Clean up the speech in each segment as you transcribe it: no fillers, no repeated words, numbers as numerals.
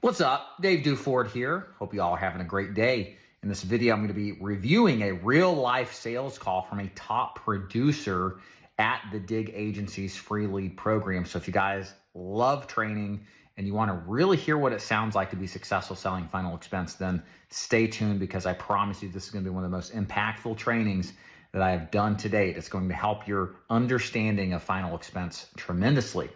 What's up? Dave Duford here. Hope you all are having a great day. In this video, I'm going to be reviewing a real life sales call from a top producer at the Dig Agency's free lead program. So if you guys love training and you want to really hear what it sounds like to be successful selling final expense, then stay tuned, because I promise you this is going to be one of the most impactful trainings that I have done to date. It's going to help your understanding of final expense tremendously.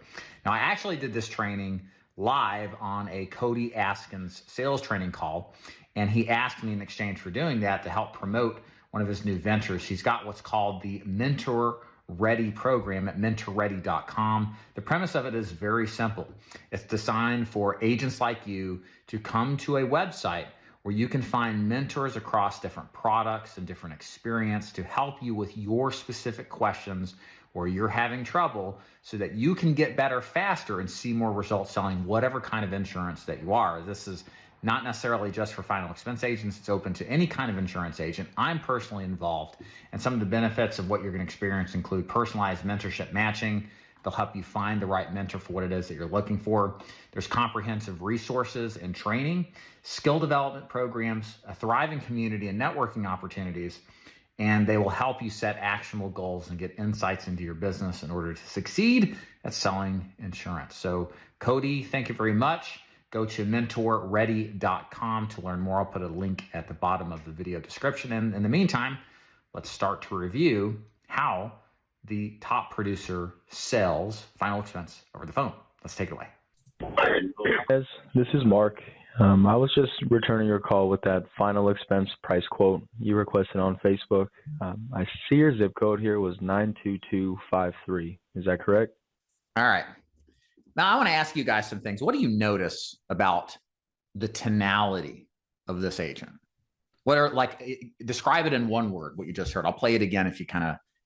Now, I actually did this training live on a Cody Askins sales training call, and he asked me in exchange for doing that to help promote one of his new ventures. He's got what's called the Mentor Ready program at mentorready.com. The premise of it is very simple. It's designed for agents like you to come to a website where you can find mentors across different products and different experience to help you with your specific questions where you're having trouble, so that you can get better faster and see more results selling whatever kind of insurance that you are. This is not necessarily just for final expense agents. It's open to any kind of insurance agent. I'm personally involved, and some of the benefits of what you're going to experience include personalized mentorship matching. They'll help you find the right mentor for what it is that you're looking for. There's comprehensive resources and training, skill development programs, a thriving community, and networking opportunities. And they will help you set actionable goals and get insights into your business in order to succeed at selling insurance. So Cody, thank you very much. Go to mentorready.com to learn more. I'll put a link at the bottom of the video description. And in the meantime, let's start to review how the top producer sells final expense over the phone. Let's take it away. Guys, this is Mark. I was just returning your call with that final expense price quote you requested on Facebook. I see your zip code here was 92253. Is that correct? All right. Now I want to ask you guys some things. What do you notice about the tonality of this agent? What are, describe it in one word, what you just heard. I'll play it again if you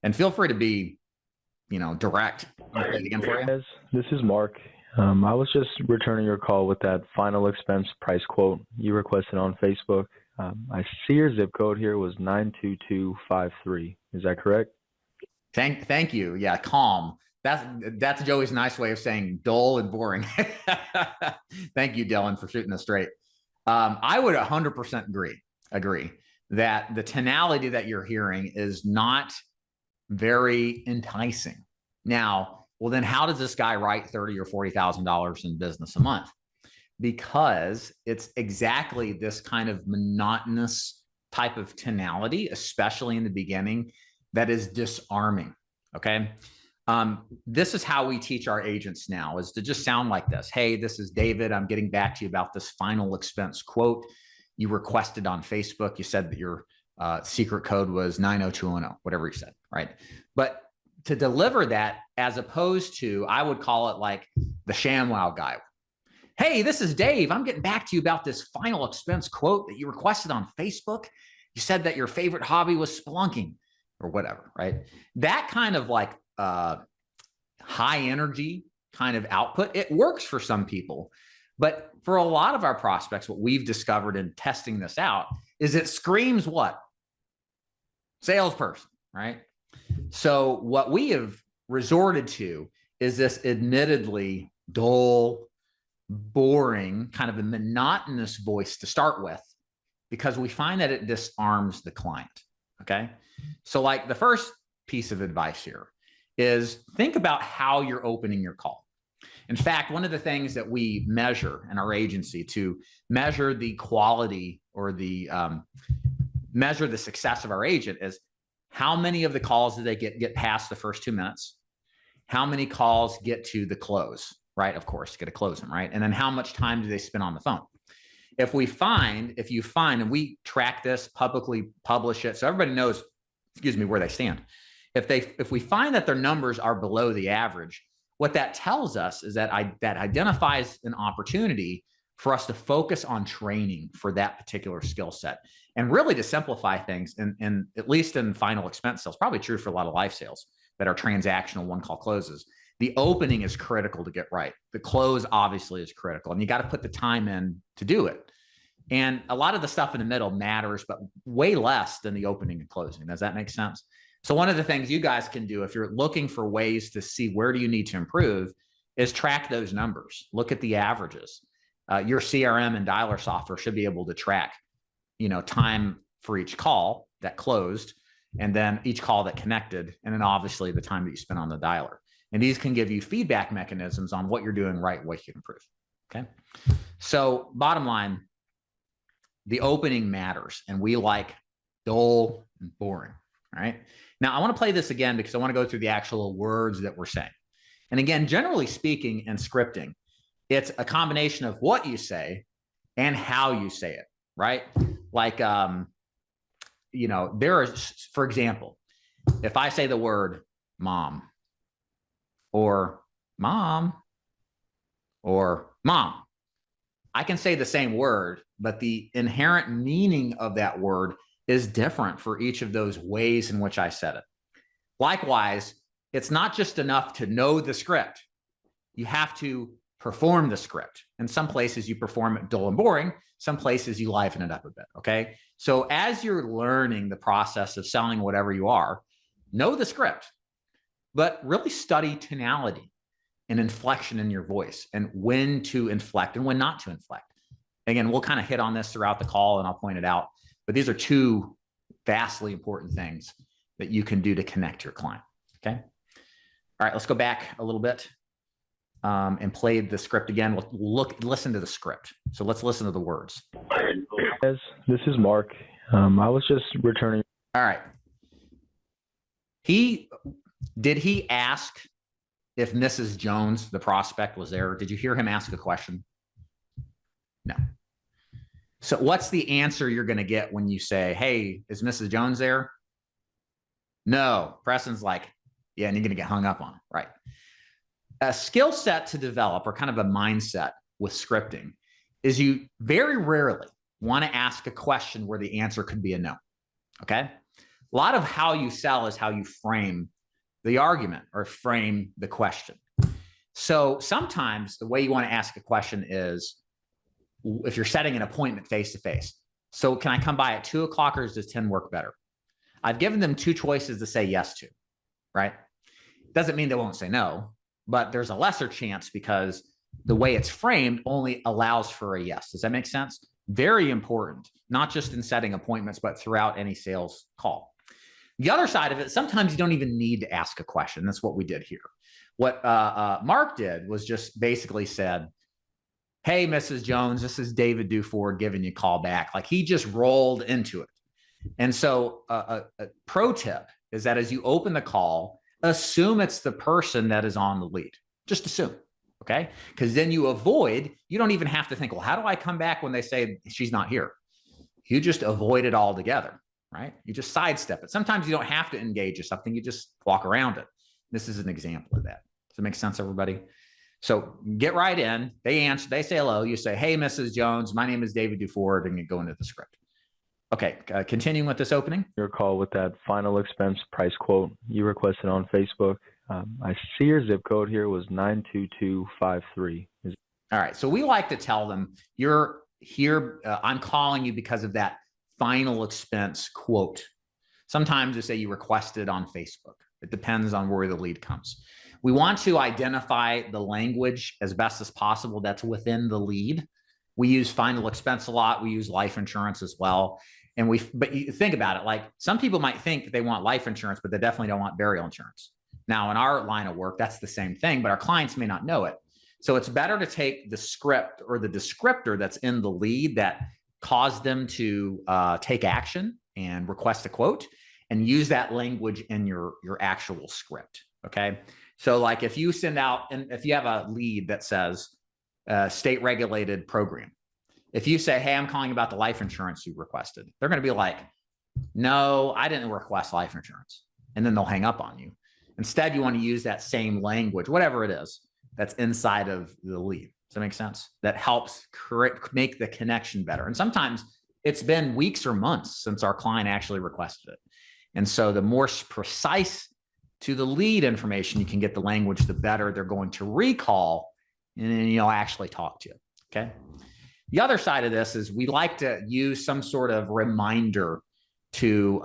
and feel free to be, direct. I'll play it again for you. Guys, this is Mark. I was just returning your call with that final expense price quote you requested on Facebook. I see your zip code here was 92253. Is that correct? Thank you. Yeah, calm. That's Joey's nice way of saying dull and boring. Thank you, Dylan, for shooting this straight. I would 100% agree that the tonality that you're hearing is not very enticing. Now, well, then how does this guy write $30,000 or $40,000 in business a month? Because it's exactly this kind of monotonous type of tonality, especially in the beginning, that is disarming. Okay. This is how we teach our agents now, is to just sound like this. Hey, this is David. I'm getting back to you about this final expense quote you requested on Facebook. You said that your secret code was 90210, whatever you said, right? But to deliver that, as opposed to, I would call it like the ShamWow guy. Hey, this is Dave. I'm getting back to you about this final expense quote that you requested on Facebook. You said that your favorite hobby was spelunking or whatever, right? That kind of like high energy kind of output, it works for some people. But for a lot of our prospects, what we've discovered in testing this out is it screams what? Salesperson, right? So what we have resorted to is this admittedly dull, boring, kind of a monotonous voice to start with, because we find that it disarms the client. Okay. So like the first piece of advice here is think about how you're opening your call. In fact, one of the things that we measure in our agency to measure the quality or the measure the success of our agent is how many of the calls do they get past the first 2 minutes? How many calls get to the close, right? Of course, get to close them, right? And then how much time do they spend on the phone? If you find, and we track this, publicly publish it, so everybody knows, where they stand. If we find that their numbers are below the average, what that tells us is that that identifies an opportunity for us to focus on training for that particular skill set. And really to simplify things, and at least in final expense sales, probably true for a lot of life sales that are transactional one call closes. The opening is critical to get right. The close obviously is critical, and you got to put the time in to do it. And a lot of the stuff in the middle matters, but way less than the opening and closing. Does that make sense? So one of the things you guys can do if you're looking for ways to see where do you need to improve is track those numbers. Look at the averages. your CRM and dialer software should be able to track, time for each call that closed, and then each call that connected, and then obviously the time that you spent on the dialer. And these can give you feedback mechanisms on what you're doing right, what you can improve. Okay. So bottom line, the opening matters, and we like dull and boring. All right. Now I want to play this again because I want to go through the actual words that we're saying. And again, generally speaking, in scripting, it's a combination of what you say and how you say it, right? Like, there is, for example, if I say the word mom or mom or mom, I can say the same word, but the inherent meaning of that word is different for each of those ways in which I said it. Likewise, it's not just enough to know the script. You have to perform the script. In some places you perform it dull and boring. Some places you liven it up a bit, okay? So as you're learning the process of selling whatever you are, know the script, but really study tonality and inflection in your voice and when to inflect and when not to inflect. Again, we'll kind of hit on this throughout the call and I'll point it out, but these are two vastly important things that you can do to connect your client, okay? All right, let's go back a little bit and play the script again. We'll listen to the script. So let's listen to the words. This is Mark. I was just returning. All right. Did he ask if Mrs. Jones, the prospect, was there? Did you hear him ask a question? No. So what's the answer you're going to get when you say, hey, is Mrs. Jones there? No. Preston's like, yeah, and you're going to get hung up on, right? A skill set to develop, or kind of a mindset with scripting, is you very rarely want to ask a question where the answer could be a no, okay? A lot of how you sell is how you frame the argument or frame the question. So sometimes the way you want to ask a question is, if you're setting an appointment face-to-face, so can I come by at 2 o'clock or does 10 work better? I've given them 2 choices to say yes to, right? Doesn't mean they won't say no, but there's a lesser chance because the way it's framed only allows for a yes. Does that make sense? Very important, not just in setting appointments, but throughout any sales call. The other side of it, sometimes you don't even need to ask a question. That's what we did here. What Mark did was just basically said, hey, Mrs. Jones, this is David Duford giving you a call back. Like he just rolled into it. And so a pro tip is that as you open the call, assume it's the person that is on the lead. Just assume, okay? Because then you don't even have to think, well, how do I come back when they say she's not here? You just avoid it altogether, right? You just sidestep it. Sometimes you don't have to engage in something. You just walk around it. This is an example of that. Does it make sense, everybody? So get right in. They answer, they say hello. You say, hey, Mrs. Jones, my name is David Duford, and you go into the script. Okay, continuing with this opening. Your call with that final expense price quote you requested on Facebook. I see your zip code here was 92253. All right, so we like to tell them, you're here, I'm calling you because of that final expense quote. Sometimes they say you requested on Facebook. It depends on where the lead comes. We want to identify the language as best as possible that's within the lead. We use final expense a lot. We use life insurance as well. But you think about it, like some people might think that they want life insurance, but they definitely don't want burial insurance. Now in our line of work, that's the same thing, but our clients may not know it. So it's better to take the script or the descriptor that's in the lead that caused them to take action and request a quote and use that language in your actual script, okay? So like if you send out, and if you have a lead that says state regulated program, if you say, hey, I'm calling about the life insurance you requested, they're going to be like, no, I didn't request life insurance. And then they'll hang up on you. Instead, you want to use that same language, whatever it is, that's inside of the lead. Does that make sense? That helps make the connection better. And sometimes it's been weeks or months since our client actually requested it. And so the more precise to the lead information you can get the language, the better they're going to recall and then you'll actually talk to you, okay? The other side of this is we like to use some sort of reminder to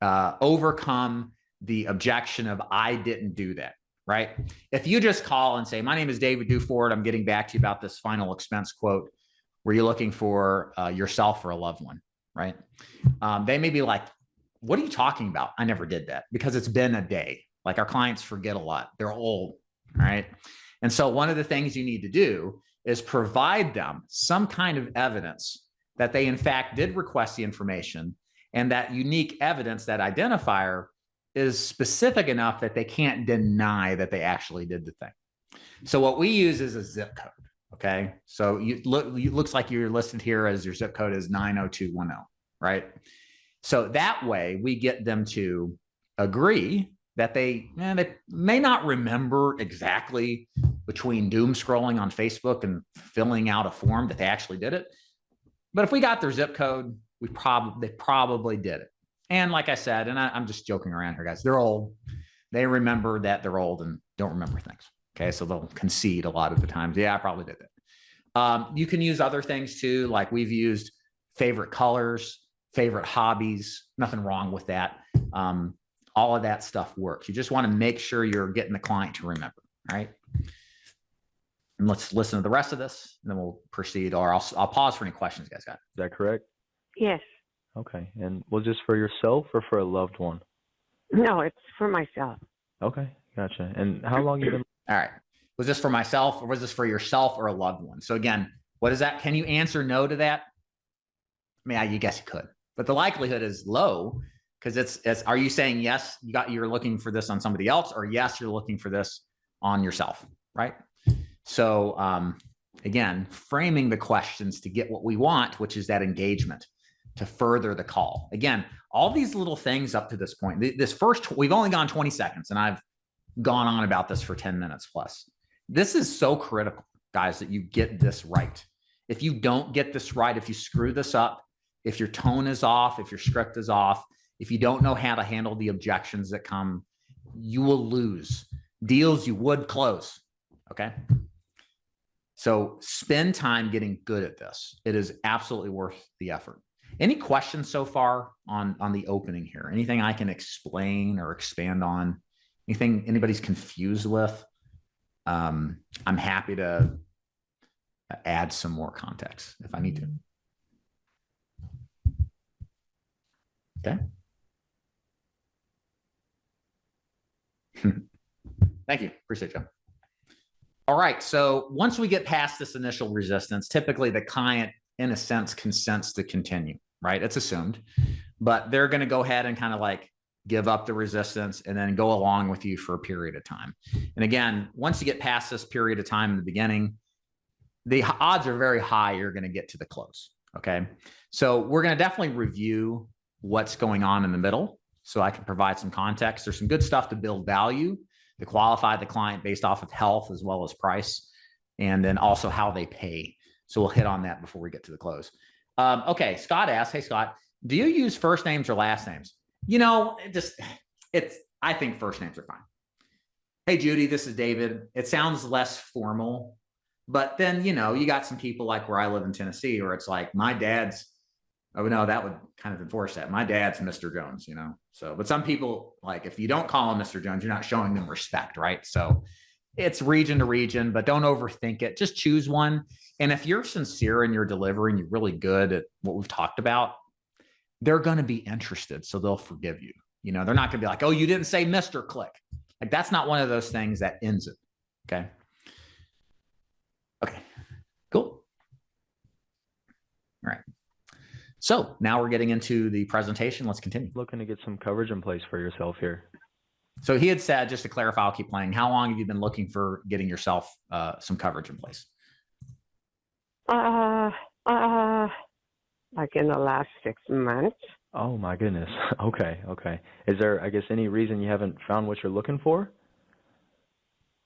overcome the objection of I didn't do that. right? If you just call and say, my name is David Duford, I'm getting back to you about this final expense quote, were you looking for yourself or a loved one, right? They may be like, what are you talking about? I never did that, because it's been a day. Like, our clients forget a lot. They're old, right? And so one of the things you need to do is provide them some kind of evidence that they in fact did request the information, and that unique evidence, that identifier, is specific enough that they can't deny that they actually did the thing. So what we use is a zip code. Okay. So it looks like you're listed here as your zip code is 90210, right? So that way we get them to agree that they may not remember exactly between doom scrolling on Facebook and filling out a form that they actually did it. But if we got their zip code, they probably did it. And like I said, and I'm just joking around here, guys, they're old. They remember that they're old and don't remember things. Okay, so they'll concede a lot of the times. Yeah, I probably did that. You can use other things too, like we've used favorite colors, favorite hobbies. Nothing wrong with that. All of that stuff works. You just want to make sure you're getting the client to remember, right? And let's listen to the rest of this, and then we'll proceed. Or I'll pause for any questions you guys got. Is that correct? Yes. Okay. And was this for yourself or for a loved one? No, it's for myself. Okay, gotcha. And how long you been? All right. Was this for myself, or was this for yourself or a loved one? So again, what is that? Can you answer no to that? I mean, you guess you could, but the likelihood is low, because it's are you saying yes, you're looking for this on somebody else, or yes, you're looking for this on yourself, right? So again, framing the questions to get what we want, which is that engagement, to further the call. Again, all these little things up to this point, we've only gone 20 seconds, and I've gone on about this for 10 minutes plus. This is so critical, guys, that you get this right. If you don't get this right, if you screw this up, if your tone is off, if your script is off, if you don't know how to handle the objections that come, you will lose deals you would close. Okay. So spend time getting good at this. It is absolutely worth the effort. Any questions so far on the opening here? Anything I can explain or expand on? Anything anybody's confused with? I'm happy to add some more context if I need to. Okay. Thank you. Appreciate you. All right. So once we get past this initial resistance, typically the client, in a sense, consents to continue, right? It's assumed, but they're going to go ahead and kind of like give up the resistance and then go along with you for a period of time. And again, once you get past this period of time in the beginning, the odds are very high you're going to get to the close. Okay. So we're going to definitely review what's going on in the middle, so I can provide some context. There's some good stuff to build value, to qualify the client based off of health as well as price, and then also how they pay. So we'll hit on that before we get to the close. Okay, Scott asks, hey Scott, do you use first names or last names? You know, I think first names are fine. Hey Judy, this is David. It sounds less formal, but then, you know, you got some people like where I live in Tennessee, where it's like my dad's, oh no, that would kind of enforce that. My dad's Mr. Jones, you know? So, but some people, like, if you don't call him Mr. Jones, you're not showing them respect, right? So it's region to region, but don't overthink it. Just choose one. And if you're sincere in your delivery and you're really good at what we've talked about, they're going to be interested. So they'll forgive you. You know, they're not going to be like, oh, you didn't say Mr. Click. Like, that's not one of those things that ends it. Okay. Okay, cool. All right. So now we're getting into the presentation. Let's continue. Looking to get some coverage in place for yourself here. So he had said, just to clarify, I'll keep playing. How long have you been looking for getting yourself some coverage in place? Like in the last 6 months. Oh my goodness. Okay. Is there, I guess, any reason you haven't found what you're looking for?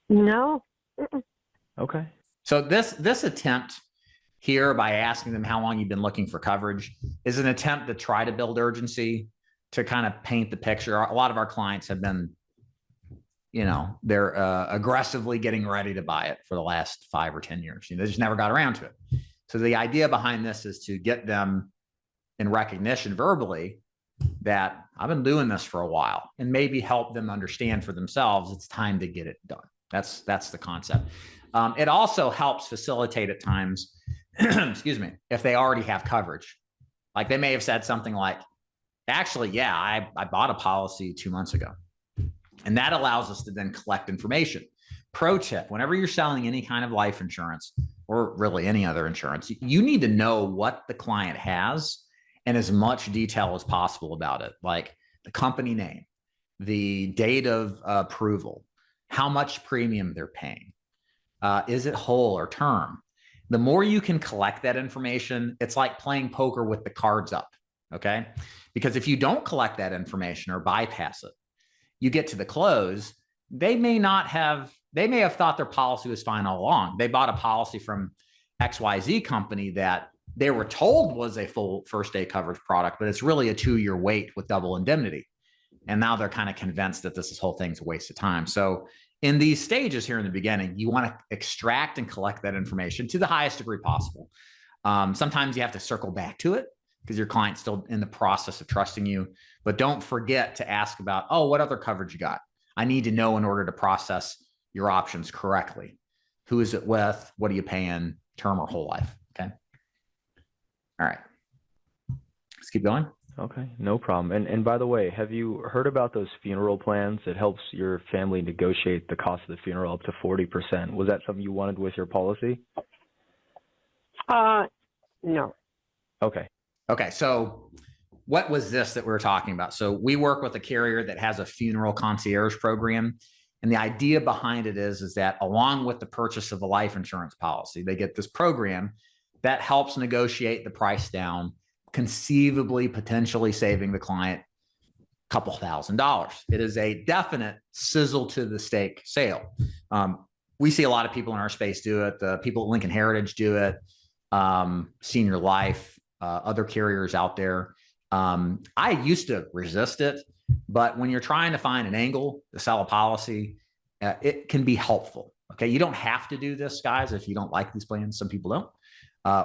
No. Okay. So this attempt here, by asking them how long you've been looking for coverage, is an attempt to try to build urgency, to kind of paint the picture. A lot of our clients have been, you know, they're aggressively getting ready to buy it for the last 5 or 10 years. You know, they just never got around to it. So the idea behind this is to get them in recognition verbally that I've been doing this for a while, and maybe help them understand for themselves it's time to get it done. That's the concept. It also helps facilitate at times, excuse me, if they already have coverage. Like they may have said something like, actually, yeah, I bought a policy 2 months ago. And that allows us to then collect information. Pro tip, whenever you're selling any kind of life insurance or really any other insurance, you need to know what the client has and as much detail as possible about it, like the company name, the date of approval, how much premium they're paying, is it whole or term? The more you can collect that information, it's like playing poker with the cards up, okay? Because if you don't collect that information or bypass it, you get to the close, they may have thought their policy was fine all along. They bought a policy from XYZ company that they were told was a full first day coverage product, but it's really a 2-year wait with double indemnity. And now they're kind of convinced that this whole thing's a waste of time. So in these stages here in the beginning, you want to extract and collect that information to the highest degree possible. Sometimes you have to circle back to it because your client's still in the process of trusting you. But don't forget to ask about, oh, what other coverage you got? I need to know in order to process your options correctly. Who is it with? What are you paying? Term or whole life? Okay. All right. Let's keep going. Okay, no problem. And by the way, have you heard about those funeral plans? It helps your family negotiate the cost of the funeral up to 40%. Was that something you wanted with your policy? No. Okay. Okay, so what was this that we were talking about? So we work with a carrier that has a funeral concierge program. And the idea behind it is that along with the purchase of a life insurance policy, they get this program that helps negotiate the price down, conceivably, potentially saving the client a couple $1,000s. It is a definite sizzle to the steak sale. We see a lot of people in our space do it. The people at Lincoln Heritage do it. Senior Life, other carriers out there. I used to resist it, but when you're trying to find an angle to sell a policy, it can be helpful. Okay, you don't have to do this, guys, if you don't like these plans. Some people don't.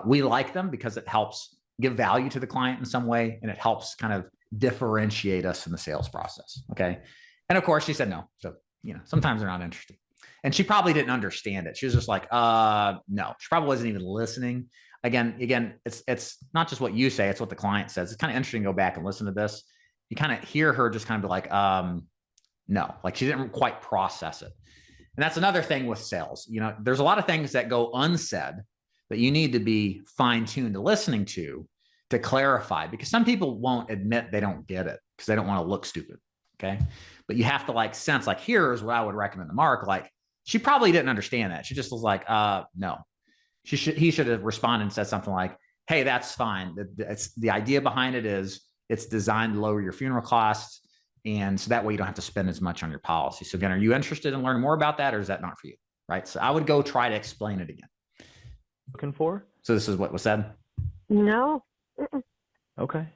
We like them because it helps give value to the client in some way, and it helps kind of differentiate us in the sales process. Okay, and of course, she said no. So sometimes they're not interested, and she probably didn't understand it. She was just like, no. She probably wasn't even listening. Again, it's not just what you say; it's what the client says. It's kind of interesting to go back and listen to this. You kind of hear her just kind of be like, no, like she didn't quite process it. And that's another thing with sales. There's a lot of things that go unsaid that you need to be fine-tuned to listening to clarify, because some people won't admit they don't get it because they don't want to look stupid. Okay. But you have to sense, here's what I would recommend to Mark. She probably didn't understand that. She just was like, no. He should have responded and said something like, hey, that's fine. The idea behind it is it's designed to lower your funeral costs. And so that way you don't have to spend as much on your policy. So again, are you interested in learning more about that, or is that not for you? Right. So I would go try to explain it again. Looking for? So this is what was said? No. Okay.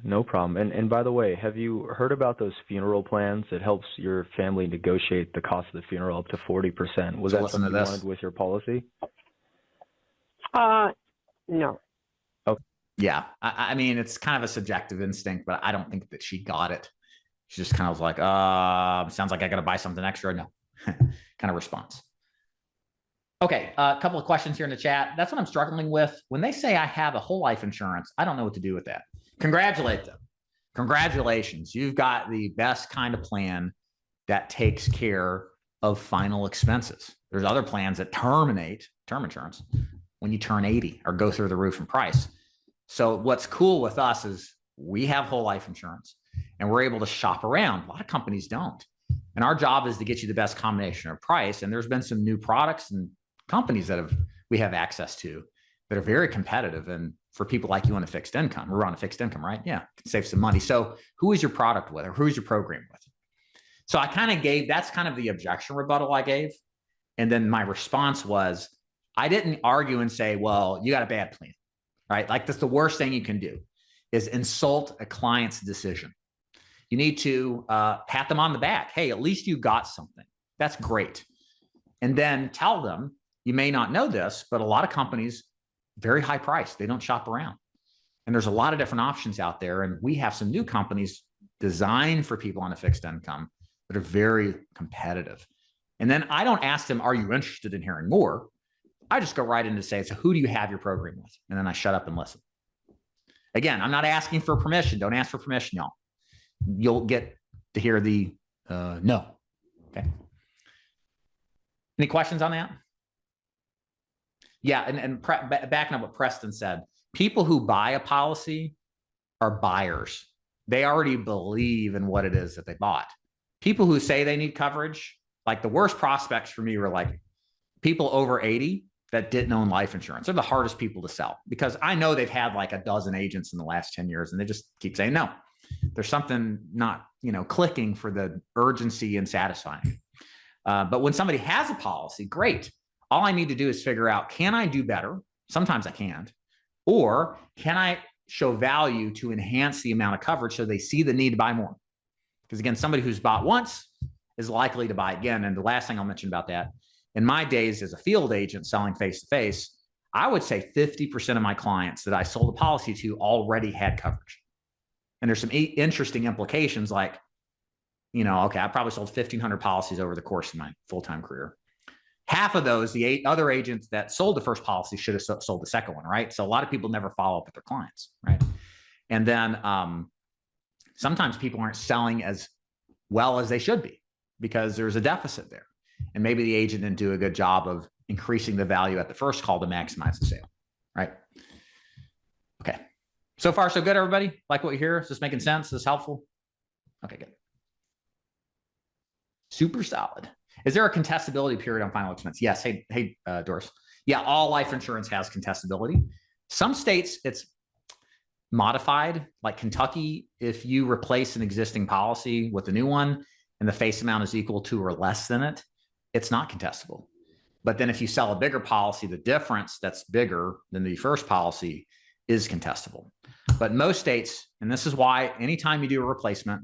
No problem. And by the way, have you heard about those funeral plans? It helps your family negotiate the cost of the funeral up to 40%. Was that something you wanted with your policy? No. Okay. Yeah. I mean, it's kind of a subjective instinct, but I don't think that she got it. She just kind of was like, sounds like I got to buy something extra. No, kind of response. Okay. A couple of questions here in the chat. That's what I'm struggling with. When they say I have a whole life insurance, I don't know what to do with that. Congratulate them. Congratulations. You've got the best kind of plan that takes care of final expenses. There's other plans that terminate term insurance when you turn 80 or go through the roof in price. So what's cool with us is we have whole life insurance and we're able to shop around. A lot of companies don't. And our job is to get you the best combination of price. And there's been some new products and companies that we have access to that are very competitive. And for people like you on a fixed income, we're on a fixed income, right? Yeah, can save some money. So who is your product with, or who is your program with? So I kind of that's kind of the objection rebuttal I gave. And then my response was, I didn't argue and say, well, you got a bad plan, right? That's the worst thing you can do is insult a client's decision. You need to pat them on the back. Hey, at least you got something. That's great. And then tell them, you may not know this, but a lot of companies, very high price. They don't shop around. And there's a lot of different options out there. And we have some new companies designed for people on a fixed income that are very competitive. And then I don't ask them, are you interested in hearing more? I just go right in to say, so who do you have your program with? And then I shut up and listen. Again, I'm not asking for permission. Don't ask for permission, y'all. You'll get to hear the no. Okay. Any questions on that? Yeah, and backing up what Preston said, people who buy a policy are buyers. They already believe in what it is that they bought. People who say they need coverage, like the worst prospects for me were like people over 80 that didn't own life insurance. They're the hardest people to sell because I know they've had like a dozen agents in the last 10 years and they just keep saying no. There's something not, clicking for the urgency and satisfying. But when somebody has a policy, great. All I need to do is figure out, can I do better? Sometimes I can't. Or can I show value to enhance the amount of coverage so they see the need to buy more? Because again, somebody who's bought once is likely to buy again. And the last thing I'll mention about that, in my days as a field agent selling face-to-face, I would say 50% of my clients that I sold a policy to already had coverage. And there's some interesting implications like, okay, I probably sold 1,500 policies over the course of my full-time career. Half of those, the 8 other agents that sold the first policy should have sold the second one, right? So a lot of people never follow up with their clients, right? And then sometimes people aren't selling as well as they should be because there's a deficit there. And maybe the agent didn't do a good job of increasing the value at the first call to maximize the sale, right? Okay. So far, so good, everybody? Like what you hear? Is this making sense? Is this helpful? Okay, good. Super solid. Is there a contestability period on final expense? Yes. Hey, Doris. Yeah, all life insurance has contestability. Some states, it's modified, like Kentucky, if you replace an existing policy with a new one and the face amount is equal to or less than it, it's not contestable. But then if you sell a bigger policy, the difference that's bigger than the first policy is contestable. But most states, and this is why anytime you do a replacement,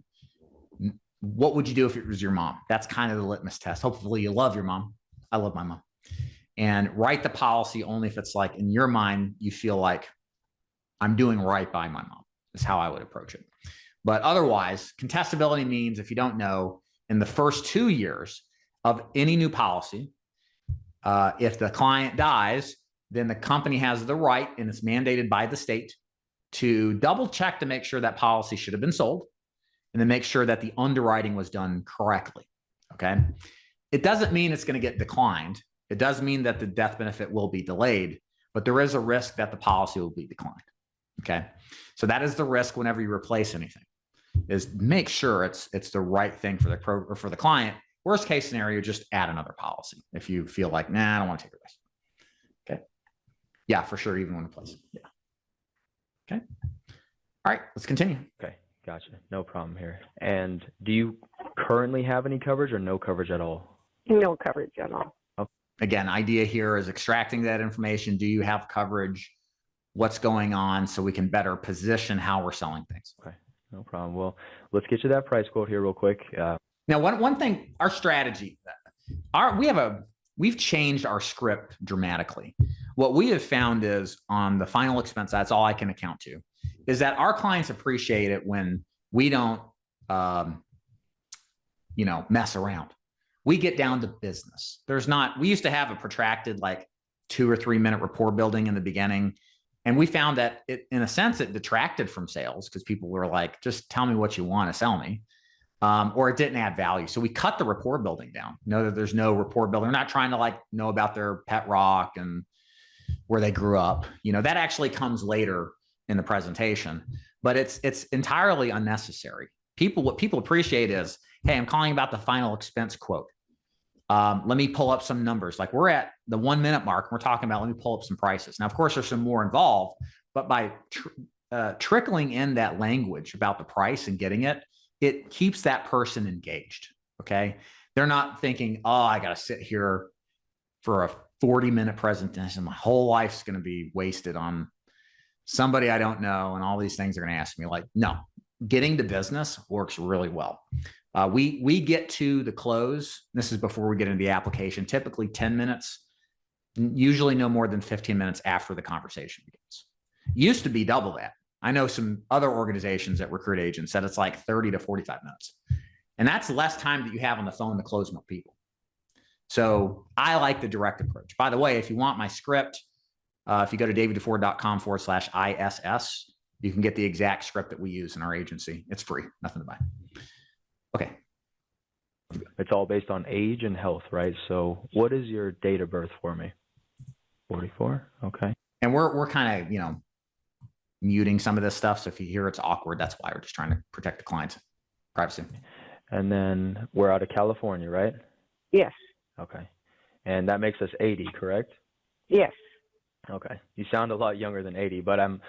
what would you do if it was your mom? That's kind of the litmus test. Hopefully you love your mom. I love my mom. And write the policy only if it's like in your mind, you feel like I'm doing right by my mom. Is how I would approach it. But otherwise, contestability means, if you don't know, in the first 2 years of any new policy, if the client dies, then the company has the right, and it's mandated by the state, to double check to make sure that policy should have been sold, and then make sure that the underwriting was done correctly, okay? It doesn't mean it's going to get declined. It does mean that the death benefit will be delayed, but there is a risk that the policy will be declined, okay? So that is the risk whenever you replace anything, is make sure it's the right thing for the client. Worst case scenario, just add another policy if you feel like, nah, I don't want to take a risk, okay? Yeah, for sure, even when replacing, yeah. Okay, all right, let's continue. Okay. Gotcha. No problem here. And do you currently have any coverage or no coverage at all? No coverage at all. Okay. Again, idea here is extracting that information. Do you have coverage? What's going on so we can better position how we're selling things? Okay. No problem. Well, let's get you that price quote here real quick. Now, one thing, our strategy, we've changed our script dramatically. What we have found is on the final expense, that's all I can account to, is that our clients appreciate it when we don't, mess around. We get down to business. We used to have a protracted, like 2 or 3 minute rapport building in the beginning. And we found that in a sense, it detracted from sales because people were like, just tell me what you want to sell me. Or it didn't add value. So we cut the rapport building down. Know that there's no rapport building. We're not trying to know about their pet rock and where they grew up. That actually comes later in the presentation, but it's entirely unnecessary. What people appreciate is, hey, I'm calling about the final expense quote. Let me pull up some numbers. Like we're at the 1 minute mark. We're talking about, let me pull up some prices. Now, of course, there's some more involved, but by trickling in that language about the price and getting it, it keeps that person engaged. Okay. They're not thinking, oh, I got to sit here for a 40-minute presentation. My whole life's going to be wasted on somebody I don't know. And all these things are going to ask me. Like, no, getting to business works really well. We get to the close. This is before we get into the application, typically 10 minutes, usually no more than 15 minutes after the conversation begins. Used to be double that. I know some other organizations that recruit agents that it's like 30 to 45 minutes. And that's less time that you have on the phone to close more people. So I like the direct approach. By the way, if you want my script, if you go to daviddeford.com/ISS, you can get the exact script that we use in our agency. It's free, nothing to buy. Okay. It's all based on age and health, right? So what is your date of birth for me? 44. Okay. And we're kind of, muting some of this stuff. So if you hear it's awkward, that's why we're just trying to protect the client's privacy. And then we're out of California, right? Yes. Okay. And that makes us 80, correct? Yes. Okay. You sound a lot younger than 80, but I'm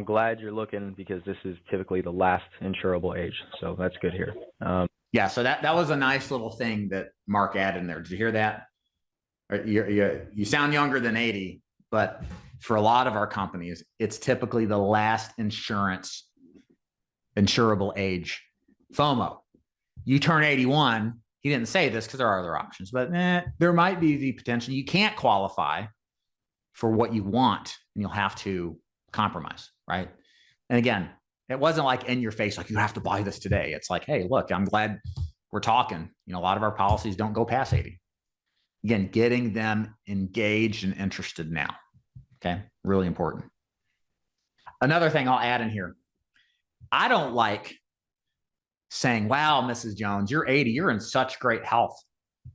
glad you're looking because this is typically the last insurable age. So that's good here. Yeah. So that was a nice little thing that Mark added in there. Did you hear that? You sound younger than 80, but for a lot of our companies, it's typically the last insurable age. FOMO. You turn 81. He didn't say this because there are other options, but there might be the potential. You can't qualify for what you want, and you'll have to compromise, right? And again, it wasn't like in your face, like you have to buy this today. It's like, hey, look, I'm glad we're talking. A lot of our policies don't go past 80. Again, getting them engaged and interested now. Okay, really important. Another thing I'll add in here. I don't like saying, wow, Mrs. Jones, you're 80, you're in such great health.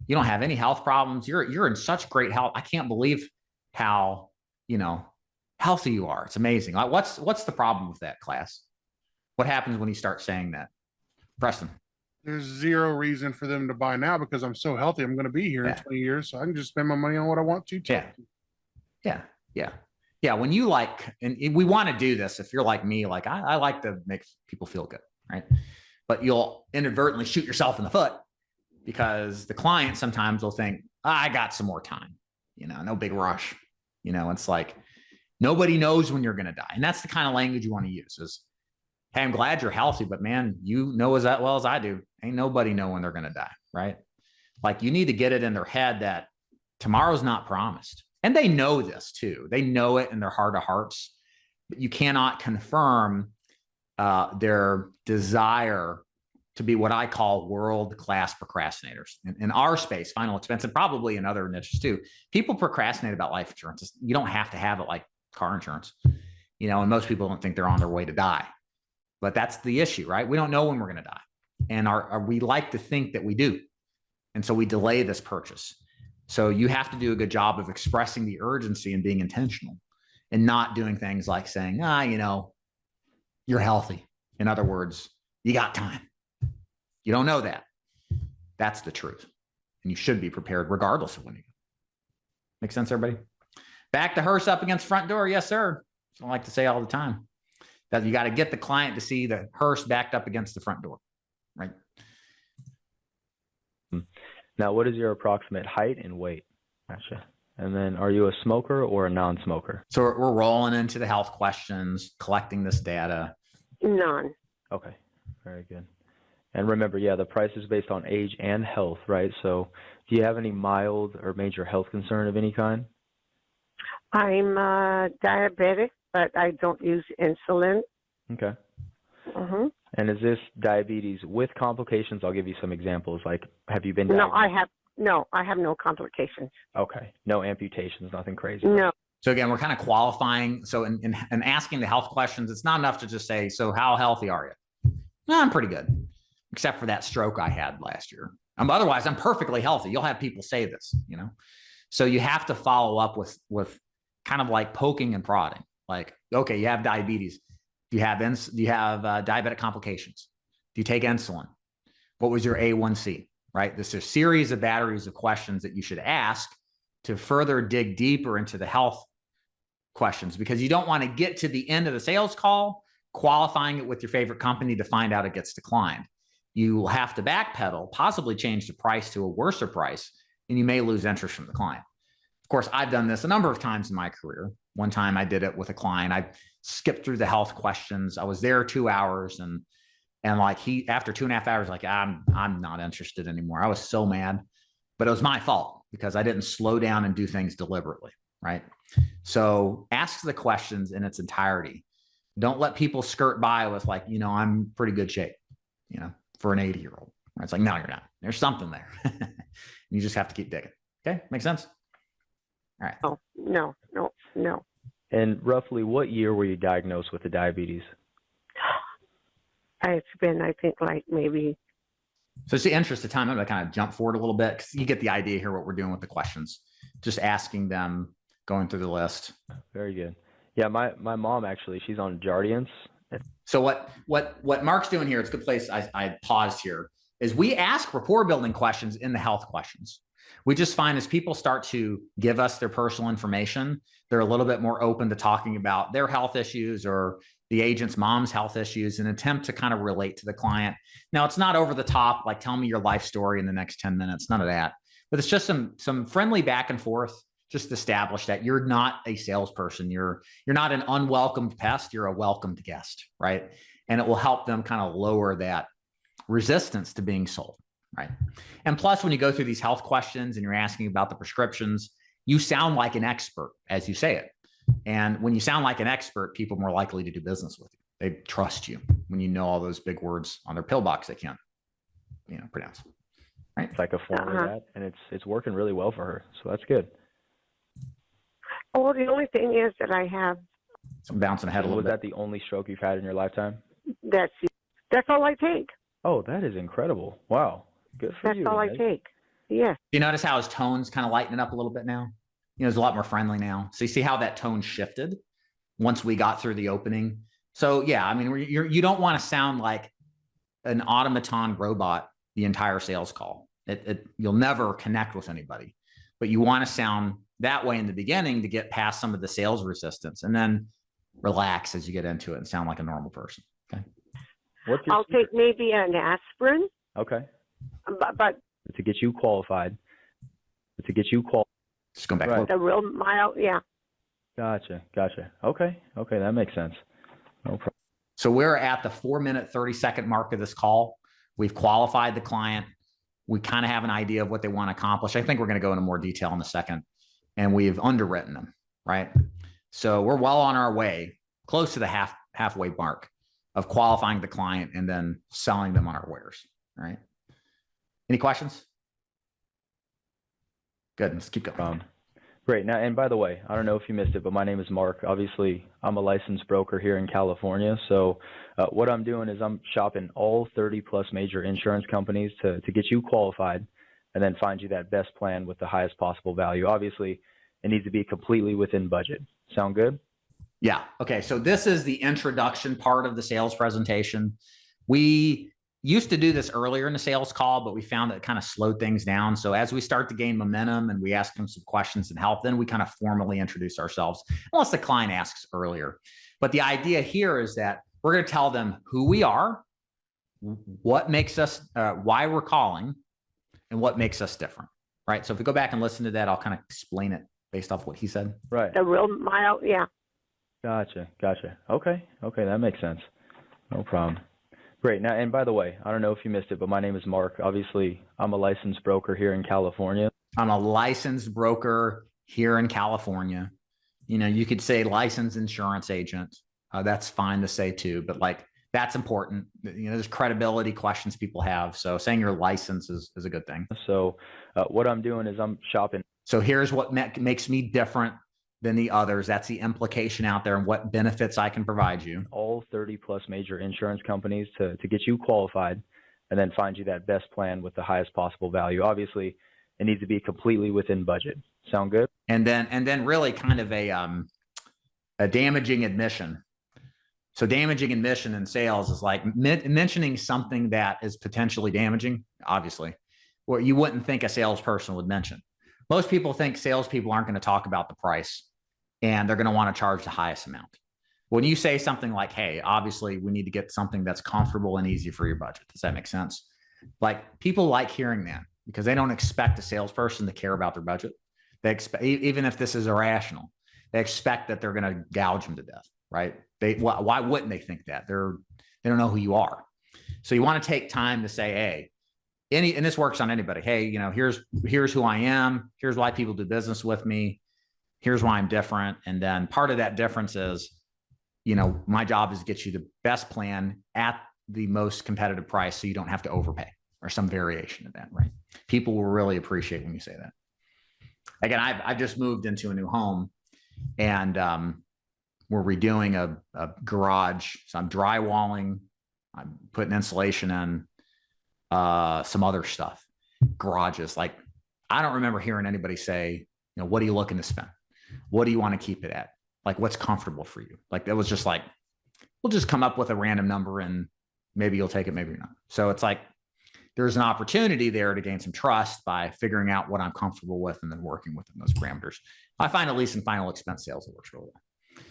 You don't have any health problems. You're in such great health. I can't believe how, healthy you are. It's amazing. Like, what's the problem with that, class? What happens when you start saying that? Preston. There's zero reason for them to buy now because I'm so healthy. I'm going to be here in 20 years. So I can just spend my money on what I want to. Yeah. When you and we want to do this, if you're like me, I like to make people feel good, right? But you'll inadvertently shoot yourself in the foot because the client sometimes will think, I got some more time, no big rush. It's like nobody knows when you're going to die. And that's the kind of language you want to use is, hey, I'm glad you're healthy, but man, you know as well as I do, ain't nobody know when they're going to die, right? Like you need to get it in their head that tomorrow's not promised. And they know this too. They know it in their heart of hearts, but you cannot confirm their desire to be what I call world-class procrastinators. In our space, final expense, and probably in other niches too, people procrastinate about life insurance. You don't have to have it like car insurance, and most people don't think they're on their way to die. But that's the issue, right? We don't know when we're going to die. And we like to think that we do. And so we delay this purchase. So you have to do a good job of expressing the urgency and being intentional and not doing things like saying, you're healthy. In other words, you got time. You don't know that. That's the truth. And you should be prepared regardless of when you go. Make sense, everybody? Back the hearse up against front door. Yes, sir. I like to say all the time that you got to get the client to see the hearse backed up against the front door, right? Now, what is your approximate height and weight? Gotcha. And then are you a smoker or a non-smoker? So we're rolling into the health questions, collecting this data. None. Okay, very good. And remember, the price is based on age and health, right? So do you have any mild or major health concern of any kind? I'm diabetic, but I don't use insulin. Okay. Mm-hmm. And is this diabetes with complications? I'll give you some examples. Like, have you been diagnosed? I have no complications. Okay. No amputations, nothing crazy. No. So again, we're kind of qualifying. So in asking the health questions, it's not enough to just say, so how healthy are you? No, I'm pretty good, except for that stroke I had last year. Otherwise, I'm perfectly healthy. You'll have people say this, So you have to follow up with kind of like poking and prodding. Like, okay, you have diabetes. Do you have diabetic complications? Do you take insulin? What was your A1C? Right? This is a series of batteries of questions that you should ask to further dig deeper into the health questions, because you don't want to get to the end of the sales call qualifying it with your favorite company to find out it gets declined. You will have to backpedal, possibly change the price to a worse price, and you may lose interest from the client. Of course, I've done this a number of times in my career. One time I did it with a client. I skipped through the health questions. I was there 2 hours and after 2.5 hours, I'm not interested anymore. I was so mad, but it was my fault because I didn't slow down and do things deliberately, right? So ask the questions in its entirety. Don't let people skirt by with like, I'm pretty good shape, for an 80-year-old. It's like, no, you're not. There's something there. You just have to keep digging. Okay. Makes sense? All right. Oh, no. And roughly what year were you diagnosed with the diabetes? It's been, I think, like maybe. So it's the interest of time. I'm going to kind of jump forward a little bit because you get the idea here what we're doing with the questions. Just asking them, going through the list. Very good. Yeah, my mom actually, she's on Jardiance. So what Mark's doing here, it's a good place. I paused here, is we ask rapport building questions in the health questions. We just find as people start to give us their personal information, they're a little bit more open to talking about their health issues or the agent's mom's health issues in an attempt to kind of relate to the client. Now, it's not over the top, like tell me your life story in the next 10 minutes, none of that. But it's just some friendly back and forth, just establish that you're not a salesperson. You're not an unwelcomed pest. You're a welcomed guest, right? And it will help them kind of lower that resistance to being sold, right? And plus, when you go through these health questions and you're asking about the prescriptions, you sound like an expert as you say it. And when you sound like an expert, people are more likely to do business with you. They trust you when you know all those big words on their pill box they can't, pronounce. Right? It's like a form of that, and it's working really well for her. So that's good. Oh, the only thing is that I have. So I'm bouncing ahead a little bit. Was that the only stroke you've had in your lifetime? That's all I take. Oh, that is incredible. Wow. Good for you. That's all I take. Yes. You notice how his tone's kind of lightening up a little bit now? He's a lot more friendly now. So you see how that tone shifted once we got through the opening. So yeah, I mean, you don't want to sound like an automaton robot the entire sales call. You'll never connect with anybody, but you want to sound that way in the beginning to get past some of the sales resistance and then relax as you get into it and sound like a normal person. Okay. I'll take maybe an aspirin. Okay. But to get you qualified. Just going back. Right. The real mild, yeah. Gotcha. Okay, that makes sense. No problem. So we're at the 4-minute, 30-second mark of this call. We've qualified the client. We kind of have an idea of what they want to accomplish. I think we're going to go into more detail in a second. And we've underwritten them, right? So we're well on our way, close to the halfway mark of qualifying the client and then selling them on our wares, right? Any questions? Good. Let's keep going. Great. Now, and by the way, I don't know if you missed it, but my name is Mark. Obviously, I'm a licensed broker here in California. So what I'm doing is I'm shopping all 30 plus major insurance companies to get you qualified and then find you that best plan with the highest possible value. Obviously, it needs to be completely within budget. Sound good? Yeah. Okay. So this is the introduction part of the sales presentation. We used to do this earlier in the sales call, but we found that it kind of slowed things down. So as we start to gain momentum and we ask them some questions and help, then we kind of formally introduce ourselves, unless the client asks earlier. But the idea here is that we're going to tell them who we are, what makes us, why we're calling, and what makes us different, right? So if we go back and listen to that, I'll kind of explain it based off what he said. Right. The real mild, yeah. Gotcha. Okay, that makes sense. No problem. Great. Now, and by the way, I don't know if you missed it, but my name is Mark. Obviously, I'm a licensed broker here in California. I'm a licensed broker here in California. You could say licensed insurance agent. That's fine to say too, but that's important. There's credibility questions people have. So saying your license is a good thing. So what I'm doing is I'm shopping. So here's what makes me different than the others. That's the implication out there and what benefits I can provide you. All 30 plus major insurance companies to get you qualified and then find you that best plan with the highest possible value. Obviously, it needs to be completely within budget. Sound good? And then really kind of a damaging admission. So damaging admission in sales is like mentioning something that is potentially damaging, obviously, or you wouldn't think a salesperson would mention. Most people think salespeople aren't going to talk about the price and they're going to want to charge the highest amount. When you say something like, hey, obviously we need to get something that's comfortable and easy for your budget. Does that make sense? Like people like hearing that because they don't expect a salesperson to care about their budget. They expect, even if this is irrational, they expect that they're going to gouge them to death, right? Why wouldn't they think that? They don't know who you are. So you want to take time to say, hey, and this works on anybody. Hey, here's who I am. Here's why people do business with me. Here's why I'm different. And then part of that difference is my job is to get you the best plan at the most competitive price so you don't have to overpay or some variation of that, right? People will really appreciate when you say that. Again, I've just moved into a new home, and we're redoing a garage. So I'm drywalling, I'm putting insulation in, some other stuff. Garages, like, I don't remember hearing anybody say, what are you looking to spend? What do you want to keep it at? Like, what's comfortable for you? Like, that was just like, we'll just come up with a random number and maybe you'll take it, maybe not. So it's like, there's an opportunity there to gain some trust by figuring out what I'm comfortable with and then working within those parameters. I find, at least in final expense sales, it works really well.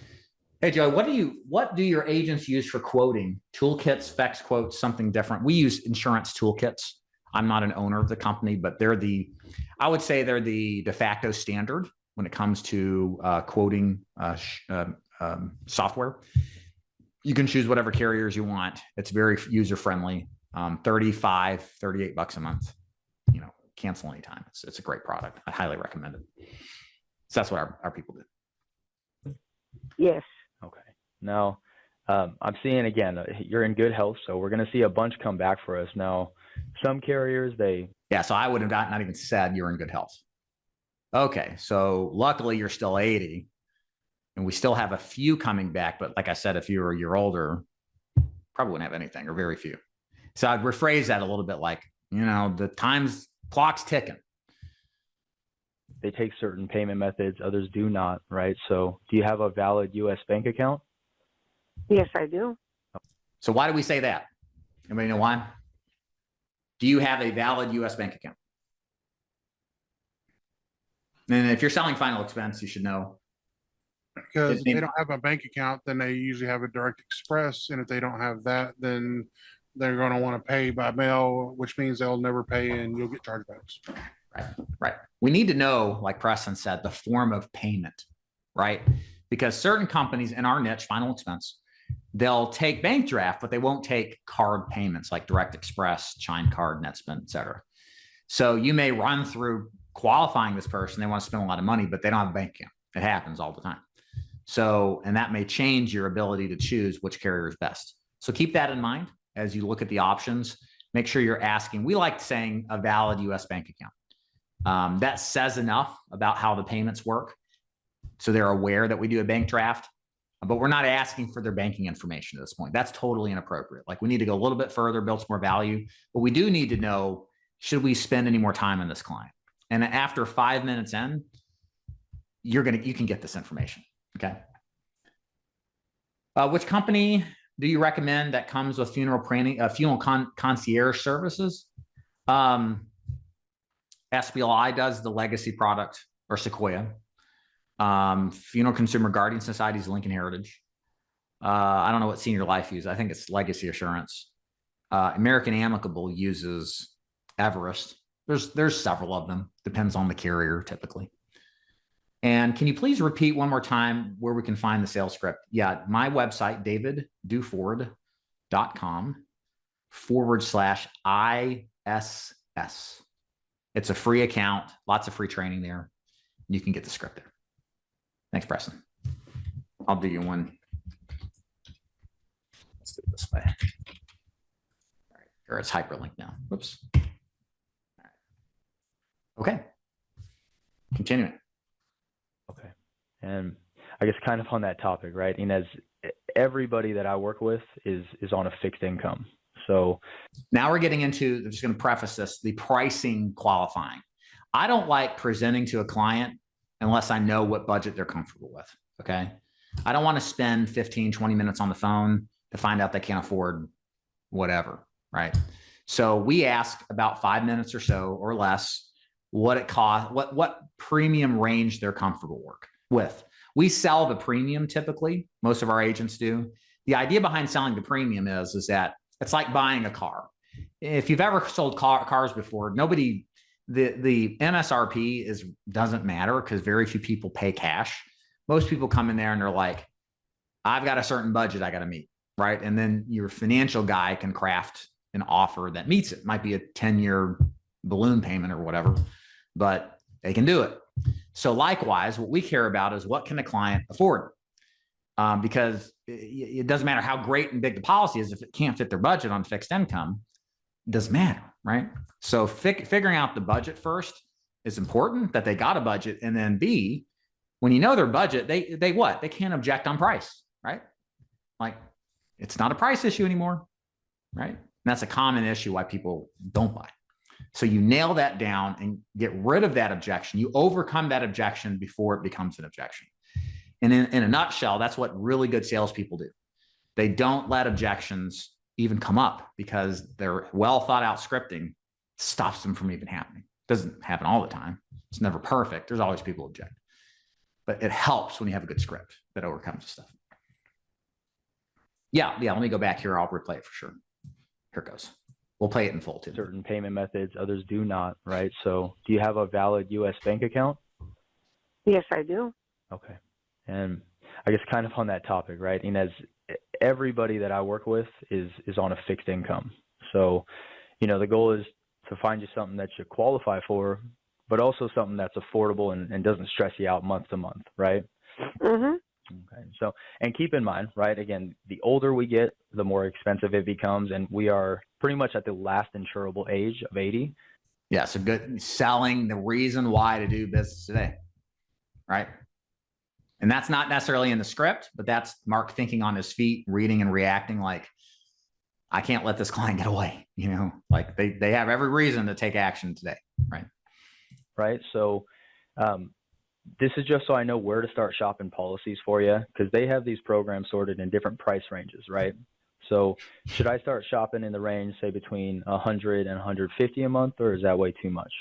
Hey, Joe, what do your agents use for quoting? Toolkits, specs quotes, something different? We use insurance toolkits. I'm not an owner of the company, but I would say they're the de facto standard when it comes to quoting software. You can choose whatever carriers you want. It's very user-friendly. $38 a month, cancel anytime. It's a great product. I highly recommend it. So that's what our people do. Yes. Okay. Now, I'm seeing, again, you're in good health, so we're going to see a bunch come back for us. Now, some carriers, so I would have not even said you're in good health. Okay. So luckily you're still 80 and we still have a few coming back. But like I said, if you're a year older, probably wouldn't have anything, or very few. So I'd rephrase that a little bit like, the clock's ticking. they take certain payment methods, others do not, right? So do you have a valid U.S. bank account? Yes, I do. So why do we say that? Anybody know why? Do you have a valid U.S. bank account? And if you're selling final expense, you should know. Because if they don't have a bank account, then they usually have a direct express. And if they don't have that, then they're going to want to pay by mail, which means they'll never pay and you'll get chargebacks. Right. We need to know, like Preston said, the form of payment, right? Because certain companies in our niche, final expense, they'll take bank draft, but they won't take card payments like Direct Express, Chime Card, NetSpend, et cetera. So you may run through qualifying this person. They want to spend a lot of money, but they don't have a bank account. It happens all the time. So, and that may change your ability to choose which carrier is best. So keep that in mind as you look at the options. Make sure you're asking. We like saying a valid U.S. bank account. That says enough about how the payments work. So they're aware that we do a bank draft, but we're not asking for their banking information at this point. That's totally inappropriate. Like, we need to go a little bit further, build some more value, but we do need to know, should we spend any more time on this client? And after 5 minutes in, you can get this information. Okay. Which company do you recommend that comes with funeral planning, funeral concierge services? SBLI does the legacy product, or Sequoia. Funeral Consumer Guardian Society's Lincoln Heritage. I don't know what Senior Life uses. I think it's Legacy Assurance. American Amicable uses Everest. There's several of them. Depends on the carrier typically. And can you please repeat one more time where we can find the sales script? Yeah, my website, davidduford.com/ISS. It's a free account, lots of free training there. You can get the script there. Thanks, Preston. I'll do you one. Let's do it this way. All right, or it's hyperlinked now. Whoops. All right. Okay. Continuing. Okay. And I guess kind of on that topic, right? And as everybody that I work with is on a fixed income. So now we're getting into, I'm just going to preface this, the pricing qualifying. I don't like presenting to a client unless I know what budget they're comfortable with. Okay. I don't want to spend 15, 20 minutes on the phone to find out they can't afford whatever. Right. So we ask about 5 minutes or so or less what it costs, what premium range they're comfortable with. We sell the premium typically. Most of our agents do. The idea behind selling the premium is that it's like buying a car. If you've ever sold cars before, the MSRP doesn't matter because very few people pay cash. Most people come in there and they're like, I've got a certain budget I got to meet, right? And then your financial guy can craft an offer that meets it. It might be a 10-year balloon payment or whatever, but they can do it. So likewise, what we care about is what can the client afford? because it doesn't matter how great and big the policy is. If it can't fit their budget on fixed income, it doesn't matter, right? So figuring out the budget first is important, that they got a budget. And then B, when you know their budget, they what? They can't object on price, right? Like, it's not a price issue anymore, right? And that's a common issue why people don't buy. So you nail that down and get rid of that objection. You overcome that objection before it becomes an objection. And in a nutshell, that's what really good salespeople do. They don't let objections even come up, because their well thought out scripting stops them from even happening. Doesn't happen all the time. It's never perfect. There's always people who object. But it helps when you have a good script that overcomes the stuff. Yeah, let me go back here. I'll replay it for sure. Here it goes. We'll play it in full too. Certain payment methods, others do not, right? So do you have a valid U.S. bank account? Yes, I do. Okay. And I guess kind of on that topic, right? And as everybody that I work with is on a fixed income. So, the goal is to find you something that you qualify for, but also something that's affordable and doesn't stress you out month to month, right? Mm-hmm. Okay. So, and keep in mind, right, again, the older we get, the more expensive it becomes. And we are pretty much at the last insurable age of 80. Yeah. So good selling the reason why to do business today, right? And that's not necessarily in the script, but that's Mark thinking on his feet, reading and reacting like, I can't let this client get away, like they have every reason to take action today, right? Right. So, this is just so I know where to start shopping policies for you, because they have these programs sorted in different price ranges, right? So should I start shopping in the range, say between 100 and 150 a month, or is that way too much?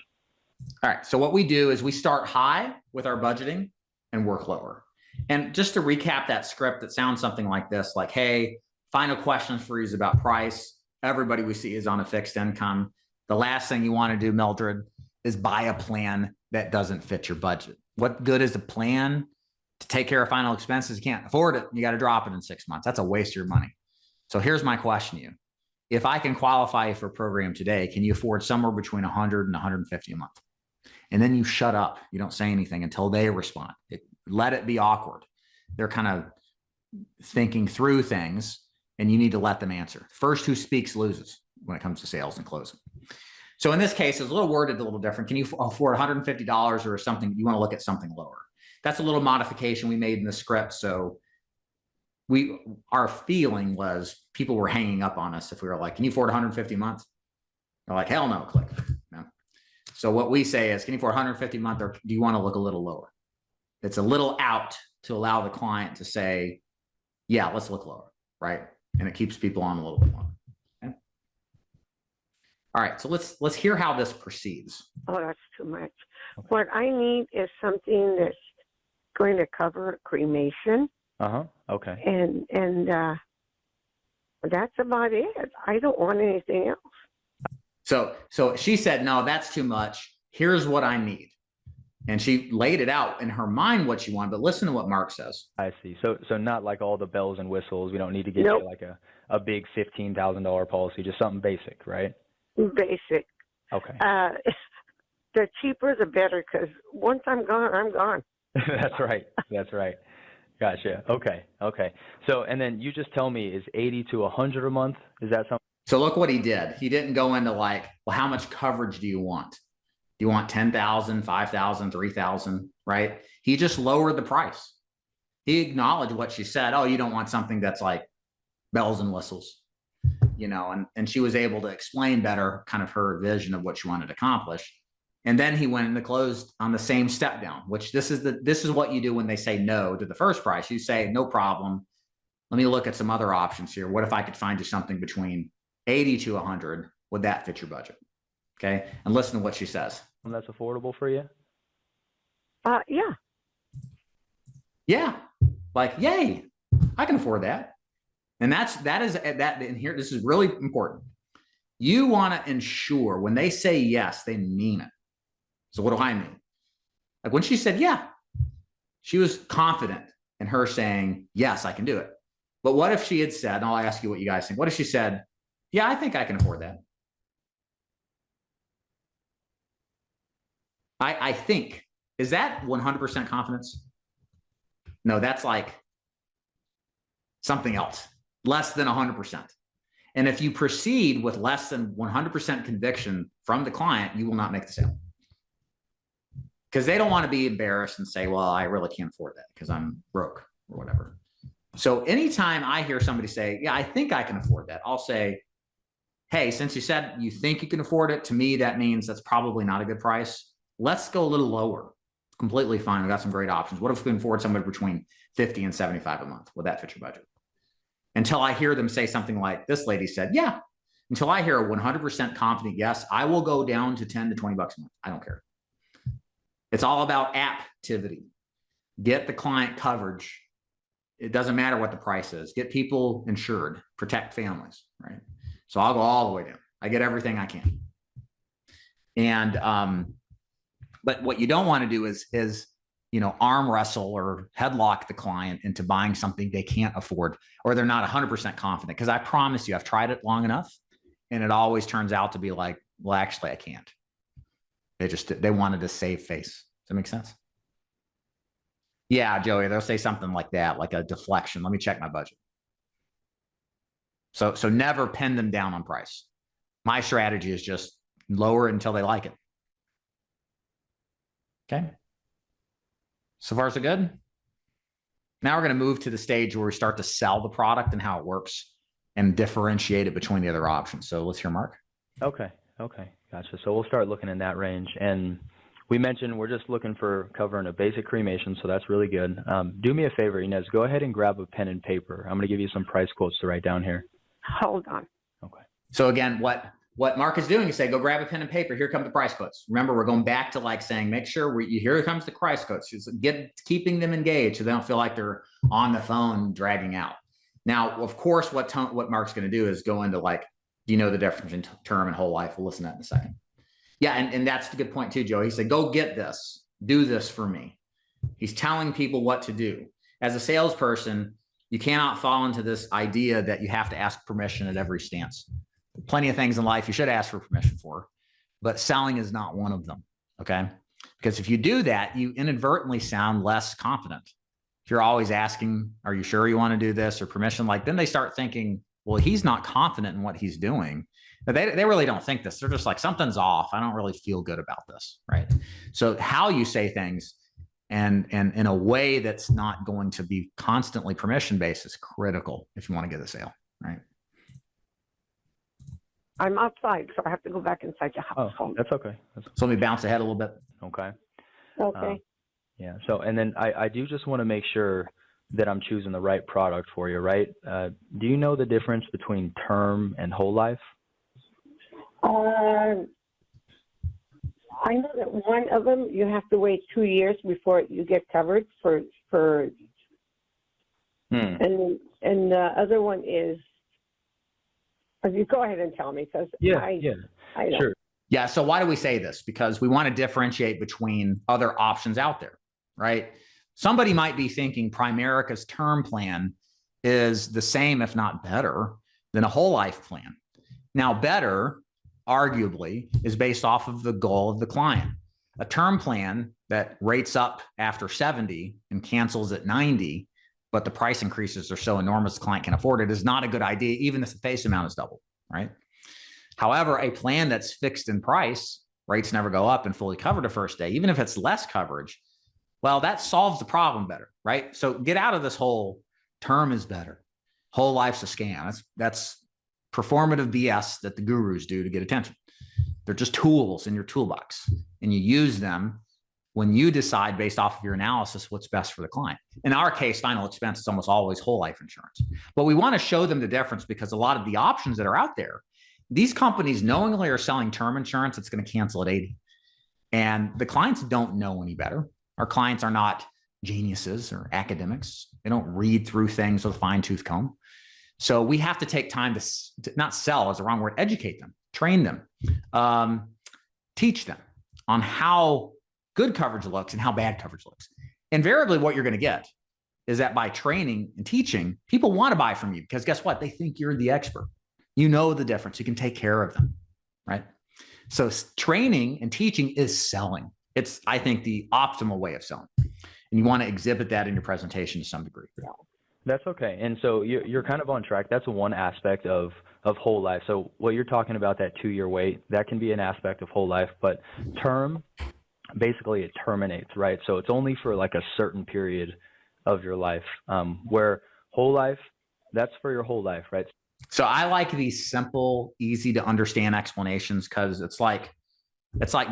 All right. So what we do is we start high with our budgeting and work lower. And just to recap that script, that sounds something like this, like, hey, final questions for you is about price. Everybody we see is on a fixed income. The last thing you want to do, Mildred, is buy a plan that doesn't fit your budget. What good is a plan to take care of final expenses? You can't afford it. You got to drop it in 6 months. That's a waste of your money. So here's my question to you. If I can qualify you for a program today, can you afford somewhere between 100 and 150 a month? And then you shut up. You don't say anything until they respond. Let it be awkward. They're kind of thinking through things, and you need to let them answer. First who speaks loses when it comes to sales and closing. So in this case, it's a little worded a little different. Can you afford $150 or something? You want to look at something lower. That's a little modification we made in the script. So our feeling was people were hanging up on us if we were like, can you afford 150 a month? They're like, hell no, click. No. So what we say is, can you afford 150 a month, or do you want to look a little lower? It's a little out to allow the client to say, yeah, let's look lower, right? And it keeps people on a little bit longer. Okay? All right, so let's hear how this proceeds. Oh, that's too much. Okay. What I need is something that's going to cover cremation. Okay. And that's about it. I don't want anything else. So she said, no, that's too much. Here's what I need. And she laid it out in her mind what she wanted, but listen to what Mark says. I see. So not like all the bells and whistles. We don't need to get Nope. you like a big $15,000 policy, just something basic, right? Basic. Okay. The cheaper, the better, because once I'm gone, I'm gone. That's right. That's right. Gotcha. Okay. So, and then you just tell me, is 80 to 100 a month? Is that something? So look what he did. He didn't go into like, well, how much coverage do you want? Do you want 10,000, 5,000, 3,000, right? He just lowered the price. He acknowledged what she said. Oh, you don't want something that's like bells and whistles, and she was able to explain better kind of her vision of what she wanted to accomplish. And then he went into closed on the same step down, which this is what you do when they say no to the first price. You say, no problem. Let me look at some other options here. What if I could find you something between 80 to 100? Would that fit your budget? Okay. And listen to what she says. And that's affordable for you? Yeah. Yeah. Like, yay, I can afford that. And and here, this is really important. You want to ensure when they say yes, they mean it. So what do I mean? Like when she said, yeah, she was confident in her saying, yes, I can do it. But what if she had said, and I'll ask you what you guys think. What if she said, yeah, I think I can afford that. I think, is that 100% confidence? No, that's like something else, less than 100%. And if you proceed with less than 100% conviction from the client, you will not make the sale. Because they don't want to be embarrassed and say, well, I really can't afford that because I'm broke or whatever. So anytime I hear somebody say, yeah, I think I can afford that, I'll say, hey, since you said you think you can afford it, to me, that means that's probably not a good price. Let's go a little lower. Completely fine. We got some great options. What if we can afford somewhere between 50 and 75 a month? Would that fit your budget? Until I hear them say something like this lady said, yeah. Until I hear a 100% confident yes, I will go down to 10 to 20 bucks a month. I don't care. It's all about activity. Get the client coverage. It doesn't matter what the price is. Get people insured, protect families, right? So I'll go all the way down. I get everything I can. And, but what you don't want to do is, arm wrestle or headlock the client into buying something they can't afford, or they're not 100% confident. Because I promise you, I've tried it long enough and it always turns out to be like, well, actually I can't. They wanted to save face. Does that make sense? Yeah, Joey, they'll say something like that, like a deflection. Let me check my budget. So never pin them down on price. My strategy is just lower it until they like it. Okay. So far, so good. Now we're going to move to the stage where we start to sell the product and how it works and differentiate it between the other options. So let's hear Mark. Okay. Gotcha. So we'll start looking in that range. And we mentioned we're just looking for covering a basic cremation, so that's really good. Do me a favor, Inez, go ahead and grab a pen and paper. I'm going to give you some price quotes to write down here. Hold on. Okay. So again, what Mark is doing is say, go grab a pen and paper. Here come the price quotes. Remember, we're going back to like saying, make sure here comes the price quotes. Just keeping them engaged so they don't feel like they're on the phone dragging out. Now, of course, what Mark's going to do is go into like, do you know the difference in term and whole life? We'll listen to that in a second. Yeah, and that's a good point too, Joe. He said, go get this. Do this for me. He's telling people what to do. As a salesperson, you cannot fall into this idea that you have to ask permission at every stance. Plenty of things in life you should ask for permission for, but selling is not one of them, okay? Because if you do that, you inadvertently sound less confident. If you're always asking, are you sure you want to do this or permission? Like then they start thinking, well, he's not confident in what he's doing. But they really don't think this. They're just like, something's off. I don't really feel good about this, right? So how you say things and in a way that's not going to be constantly permission-based is critical if you want to get a sale, right? I'm outside, so I have to go back inside the house. Oh, that's okay. So let me bounce ahead a little bit. Okay. Okay. Yeah. So, and then I do just want to make sure that I'm choosing the right product for you, right? Do you know the difference between term and whole life? I know that one of them you have to wait 2 years before you get covered for and the other one is, you go ahead and tell me because I don't. Sure. Yeah. So why do we say this? Because we want to differentiate between other options out there, right? Somebody might be thinking Primerica's term plan is the same, if not better, than a whole life plan. Now, better, arguably, is based off of the goal of the client. A term plan that rates up after 70 and cancels at 90, but the price increases are so enormous the client can afford it, is not a good idea, even if the face amount is double, right? However, a plan that's fixed in price, rates never go up and fully covered the first day, even if it's less coverage, well, that solves the problem better, right? So get out of this whole term is better. Whole life's a scam. That's performative BS that the gurus do to get attention. They're just tools in your toolbox, and you use them when you decide based off of your analysis what's best for the client. In our case, final expense is almost always whole life insurance. But we want to show them the difference because a lot of the options that are out there, these companies knowingly are selling term insurance that's going to cancel at 80. And the clients don't know any better. Our clients are not geniuses or academics. They don't read through things with a fine-tooth comb. So we have to take time to not sell is the wrong word, educate them, train them, teach them on how good coverage looks and how bad coverage looks. Invariably, what you're going to get is that by training and teaching, people want to buy from you because guess what? They think you're the expert. You know the difference. You can take care of them, right? So training and teaching is selling. It's, I think, the optimal way of selling. And you want to exhibit that in your presentation to some degree. That's okay. And so you're kind of on track. That's one aspect of whole life. So what you're talking about, that 2-year wait, that can be an aspect of whole life, but term, basically it terminates, right? So it's only for like a certain period of your life, where whole life, that's for your whole life, right? So I like these simple, easy to understand explanations, because it's like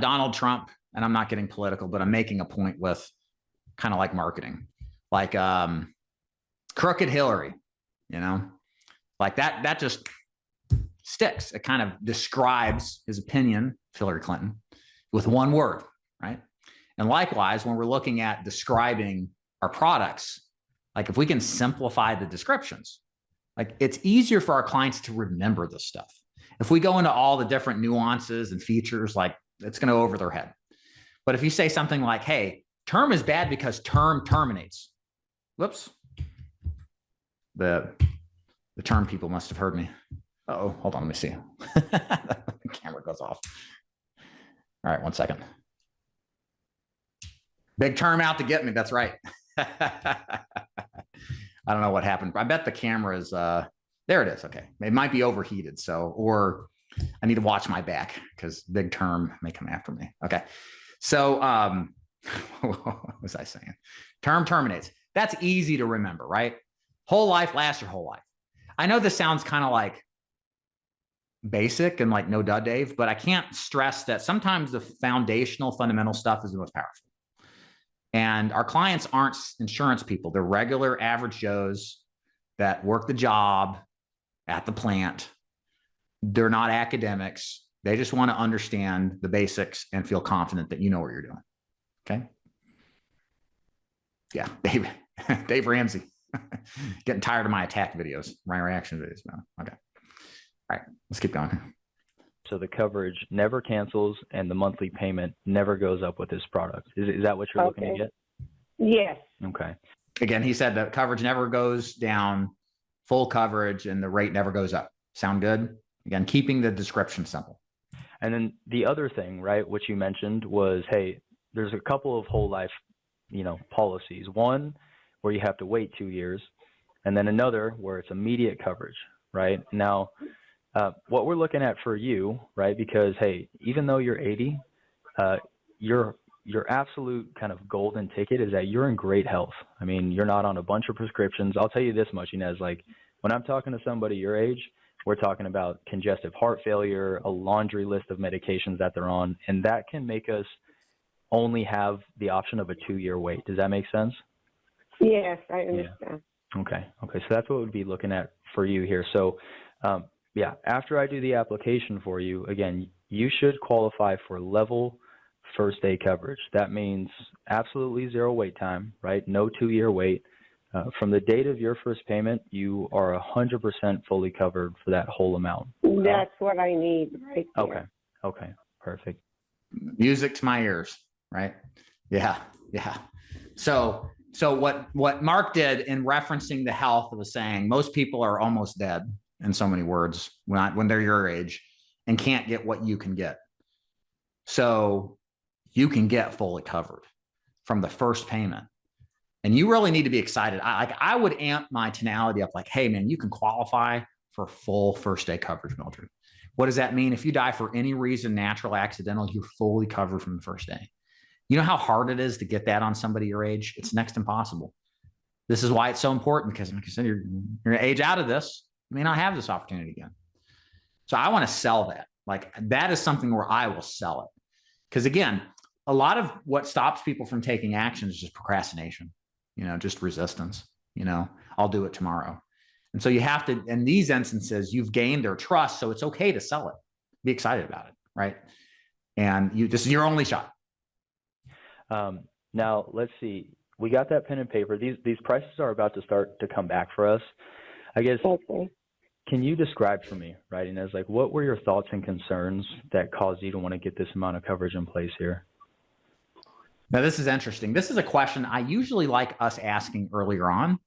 Donald Trump, and I'm not getting political, but I'm making a point with kind of like marketing, like crooked Hillary, like that just sticks. It kind of describes his opinion, Hillary Clinton, with one word, right? And likewise, when we're looking at describing our products, like if we can simplify the descriptions, like it's easier for our clients to remember this stuff. If we go into all the different nuances and features, like it's going to go over their head. But if you say something like, hey, term is bad because term terminates. Whoops. The term people must have heard me. Uh-oh, hold on, let me see. The camera goes off. All right, 1 second. Big term out to get me, that's right. I don't know what happened. I bet the camera is, there it is, okay. It might be overheated, or I need to watch my back because big term may come after me. Okay, so what was I saying? Term terminates. That's easy to remember, right? Whole life lasts your whole life. I know this sounds kind of like basic and like no duh, Dave, but I can't stress that sometimes the foundational fundamental stuff is the most powerful. And our clients aren't insurance people. They're regular average Joes that work the job at the plant. They're not academics. They just want to understand the basics and feel confident that you know what you're doing. Okay. Yeah. Dave Ramsey. Getting tired of my attack videos, my reaction videos now. Okay. All right, let's keep going. So the coverage never cancels and the monthly payment never goes up with this product. Is that what you're looking to get? Yes. Okay. Again, he said that coverage never goes down, full coverage, and the rate never goes up. Sound good? Again, keeping the description simple. And then the other thing, right, which you mentioned was, hey, there's a couple of whole life, policies. One where you have to wait 2 years, and then another where it's immediate coverage, right? Now, what we're looking at for you, right, because, hey, even though you're 80, your absolute kind of golden ticket is that you're in great health. I mean, you're not on a bunch of prescriptions. I'll tell you this much, Inez, like when I'm talking to somebody your age, we're talking about congestive heart failure, a laundry list of medications that they're on, and that can make us only have the option of a 2-year wait. Does that make sense? Yes, I understand. Yeah. Okay. So that's what we'd be looking at for you here. So, yeah, after I do the application for you, again, you should qualify for level first day coverage. That means absolutely 0 wait time, right? No 2-year wait. From the date of your first payment, you are 100% fully covered for that whole amount. That's what I need right there. Okay. Perfect. Music to my ears, right? Yeah. So what Mark did in referencing the health was saying most people are almost dead, in so many words, when they're your age and can't get what you can get. So you can get fully covered from the first payment. And you really need to be excited. I would amp my tonality up like, hey, man, you can qualify for full first day coverage, Mildred. What does that mean? If you die for any reason, natural, accidental, you're fully covered from the first day. You know how hard it is to get that on somebody your age? It's next to impossible. This is why it's so important, because like I said, you're going to age out of this. You may not have this opportunity again. So I want to sell that. Like that is something where I will sell it. Because again, a lot of what stops people from taking action is just procrastination, just resistance, I'll do it tomorrow. And so you have to, in these instances, you've gained their trust. So it's okay to sell it. Be excited about it. Right. And this is your only shot. Now let's see, we got that pen and paper. These prices are about to start to come back for us. I guess, okay. Can you describe for me, right, Inez, like what were your thoughts and concerns that caused you to want to get this amount of coverage in place here? Now, this is interesting. This is a question I usually like us asking earlier on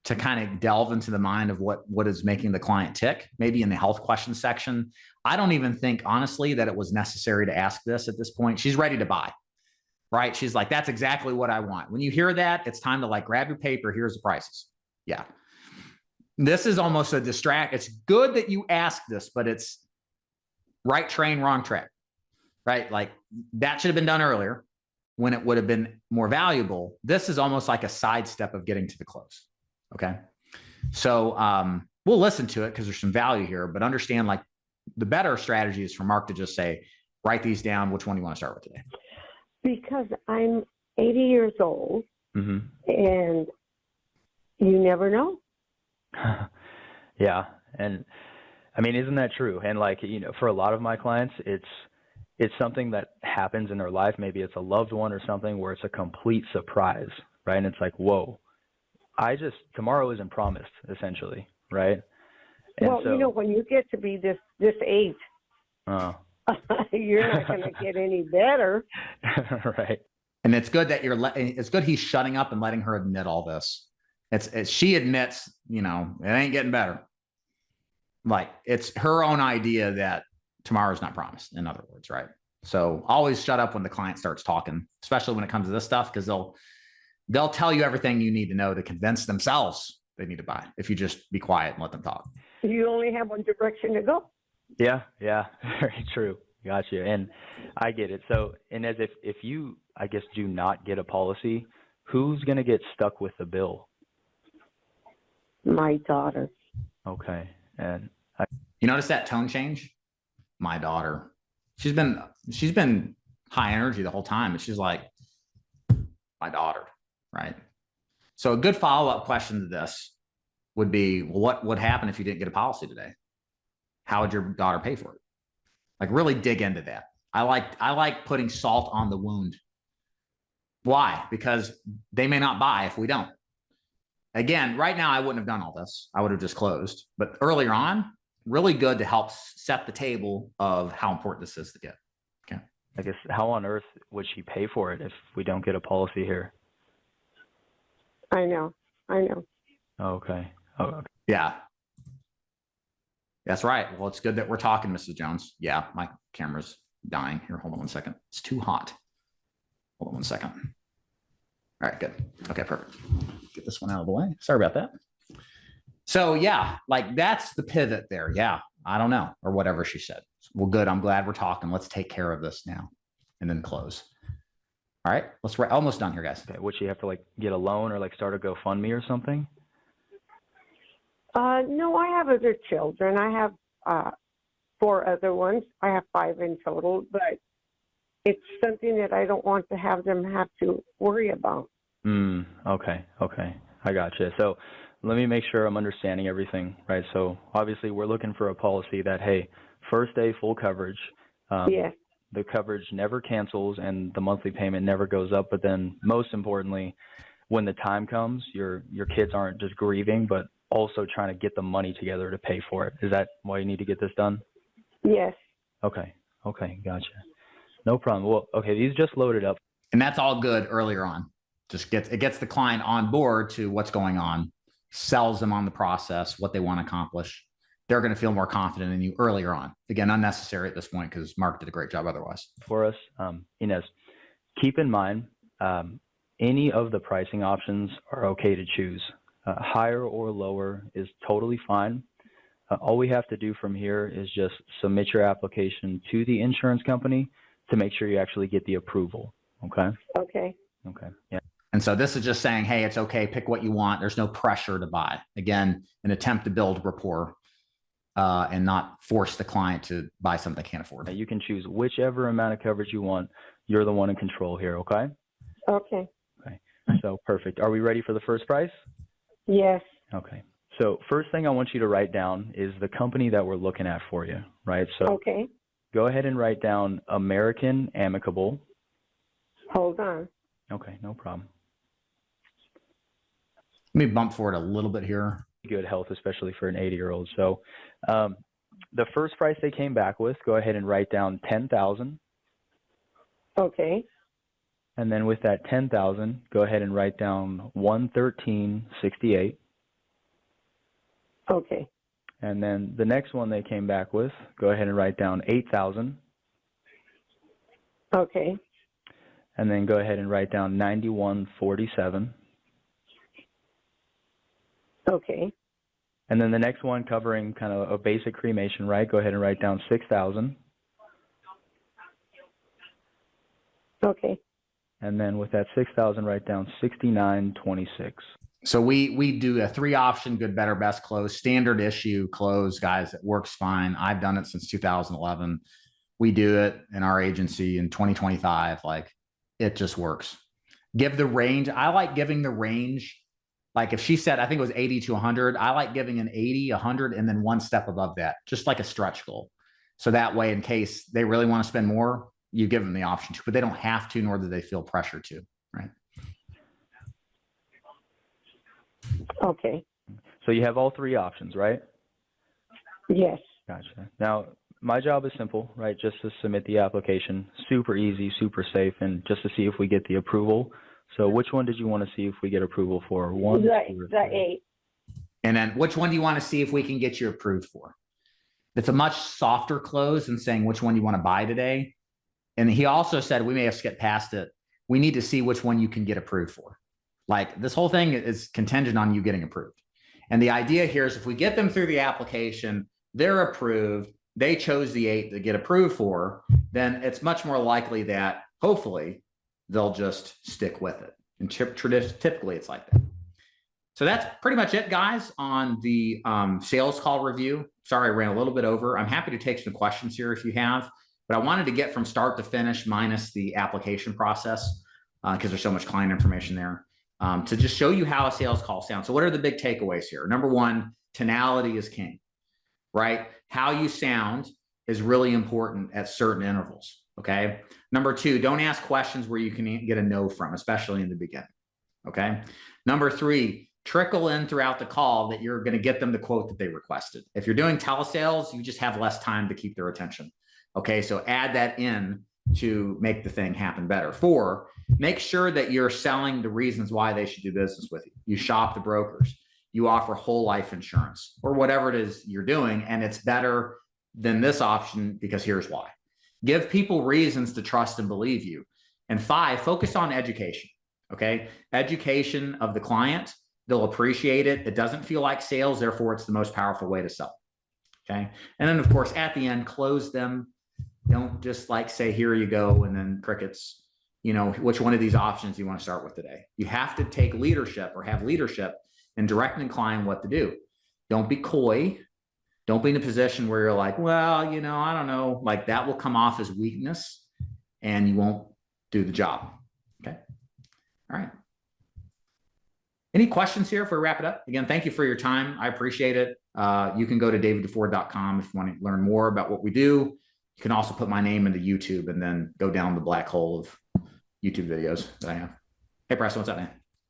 to kind of delve into the mind of what is making the client tick, maybe in the health question section. I don't even think, honestly, that it was necessary to ask this at this point. She's ready to buy, right? She's like, that's exactly what I want. When you hear that, it's time to like grab your paper. Here's the prices. Yeah. This is almost a distract. It's good that you ask this, but it's right train, wrong track, right? Like that should have been done earlier when it would have been more valuable. This is almost like a sidestep of getting to the close. Okay. So we'll listen to it because there's some value here, but understand like the better strategy is for Mark to just say, write these down. Which one do you want to start with today? Because I'm 80 years old, Mm-hmm. and you never know. Yeah. And I mean, isn't that true? And like, you know, for a lot of my clients, it's something that happens in their life. Maybe it's a loved one or something where it's a complete surprise, right? And it's like, whoa, tomorrow isn't promised, essentially, right? And well, so, you know, when you get to be this age, you're not going to get any better. right. And it's good that it's good he's shutting up and letting her admit all this. She admits, you know, it ain't getting better. Like it's her own idea that tomorrow's not promised, in other words, right? So always shut up when the client starts talking, especially when it comes to this stuff, because they'll tell you everything you need to know to convince themselves they need to buy if you just be quiet and let them talk. You only have one direction to go. Yeah, very true. Gotcha. And I get it. So, and as if you, I guess, do not get a policy, who's going to get stuck with the bill? My daughter. Okay. And you notice that tone change? My daughter. She's been high energy the whole time, and she's like, my daughter, right? So a good follow-up question to this would be, well, what would happen if you didn't get a policy today? How would your daughter pay for it? Like really dig into that. I like putting salt on the wound. Why? Because they may not buy if we don't. Again, right now I wouldn't have done all this. I would have just closed. But earlier on, really good to help set the table of how important this is to get. Okay. I guess how on earth would she pay for it if we don't get a policy here? I know. Okay. Oh, okay. Yeah. That's right. Well, it's good that we're talking, Mrs. Jones. Yeah, my camera's dying. Here, hold on 1 second. It's too hot. Hold on 1 second. All right, good. Okay, perfect. Get this one out of the way. Sorry about that. So yeah, like that's the pivot there. Yeah, I don't know, or whatever she said. Well, good. I'm glad we're talking. Let's take care of this now and then close. All right, almost done here, guys. Okay. Would she have to like get a loan or like start a GoFundMe or something? No, I have other children. I have 4 other ones. I have 5 in total, but it's something that I don't want to have them have to worry about. Okay. I gotcha. So let me make sure I'm understanding everything, right? So obviously we're looking for a policy that, hey, first day full coverage. Yes. The coverage never cancels and the monthly payment never goes up. But then most importantly, when the time comes, your kids aren't just grieving, but also trying to get the money together to pay for it. Is that why you need to get this done? Yes. Okay. Gotcha. No problem. Well, okay, these just loaded up. And that's all good earlier on. It gets the client on board to what's going on, sells them on the process, what they want to accomplish. They're going to feel more confident in you earlier on. Again, unnecessary at this point because Mark did a great job otherwise. For us, Inez, keep in mind, any of the pricing options are okay to choose. Higher or lower is totally fine. All we have to do from here is just submit your application to the insurance company to make sure you actually get the approval. Okay? Okay. Yeah. And so this is just saying, hey, it's okay. Pick what you want. There's no pressure to buy. Again, an attempt to build rapport and not force the client to buy something they can't afford. You can choose whichever amount of coverage you want. You're the one in control here. Okay? Okay. So perfect. Are we ready for the first price? Yes. Okay. So first thing I want you to write down is the company that we're looking at for you, right? So okay. Go ahead and write down American Amicable. Hold on. Okay, no problem. Let me bump forward a little bit here. Good health, especially for an 80-year-old. So the first price they came back with, go ahead and write down $10,000. Okay. And then with that $10,000, go ahead and write down $113.68. Okay. And then the next one they came back with, go ahead and write down $8,000. Okay. And then go ahead and write down $91.47. Okay. And then the next one covering kind of a basic cremation, right? Go ahead and write down 6,000. Okay. And then with that 6,000, write down 6926. So we do a 3-option good, better, best close, standard issue close, guys. It works fine. I've done it since 2011. We do it in our agency in 2025. Like, it just works. Give the range. I like giving the range. Like if she said, I think it was 80 to 100, I like giving an 80, 100, and then one step above that, just like a stretch goal. So that way, in case they really want to spend more, you give them the option to, but they don't have to, nor do they feel pressure to, right? Okay. So you have all 3 options, right? Yes. Gotcha. Now, my job is simple, right? Just to submit the application. Super easy, super safe, and just to see if we get the approval. So which one did you want to see if we get approval for? One, the 8. And then which one do you want to see if we can get you approved for? It's a much softer close than saying which one you want to buy today. And he also said, we may have skipped past it. We need to see which one you can get approved for. Like, this whole thing is contingent on you getting approved. And the idea here is if we get them through the application, they're approved, they chose the 8 to get approved for, then it's much more likely that hopefully they'll just stick with it. And typically it's like that. So that's pretty much it, guys, on the sales call review. Sorry, I ran a little bit over. I'm happy to take some questions here if you have, but I wanted to get from start to finish minus the application process because there's so much client information there to just show you how a sales call sounds. So what are the big takeaways here? Number one, tonality is king, right? How you sound is really important at certain intervals, okay? Number two, don't ask questions where you can get a no from, especially in the beginning, okay? Number three, trickle in throughout the call that you're going to get them the quote that they requested. If you're doing telesales, you just have less time to keep their attention. Okay, so add that in to make the thing happen better. 4, make sure that you're selling the reasons why they should do business with you. You shop the brokers. You offer whole life insurance or whatever it is you're doing, and it's better than this option because here's why. Give people reasons to trust and believe you. And 5, focus on education, okay? Education of the client. They'll appreciate it. It doesn't feel like sales, therefore it's the most powerful way to sell, okay? And then of course, at the end, close them. Don't just like say, here you go, and then crickets, you know, which one of these options do you want to start with today? You have to take leadership or have leadership and direct the client what to do. Don't be coy. Don't be in a position where you're like, well, you know, I don't know, like that will come off as weakness and you won't do the job, okay? All right. Any questions here if we wrap it up? Again, thank you for your time. I appreciate it. You can go to daviddeford.com if you want to learn more about what we do. You can also put my name into YouTube and then go down the black hole of YouTube videos that I have. Hey, Preston, what's up, man?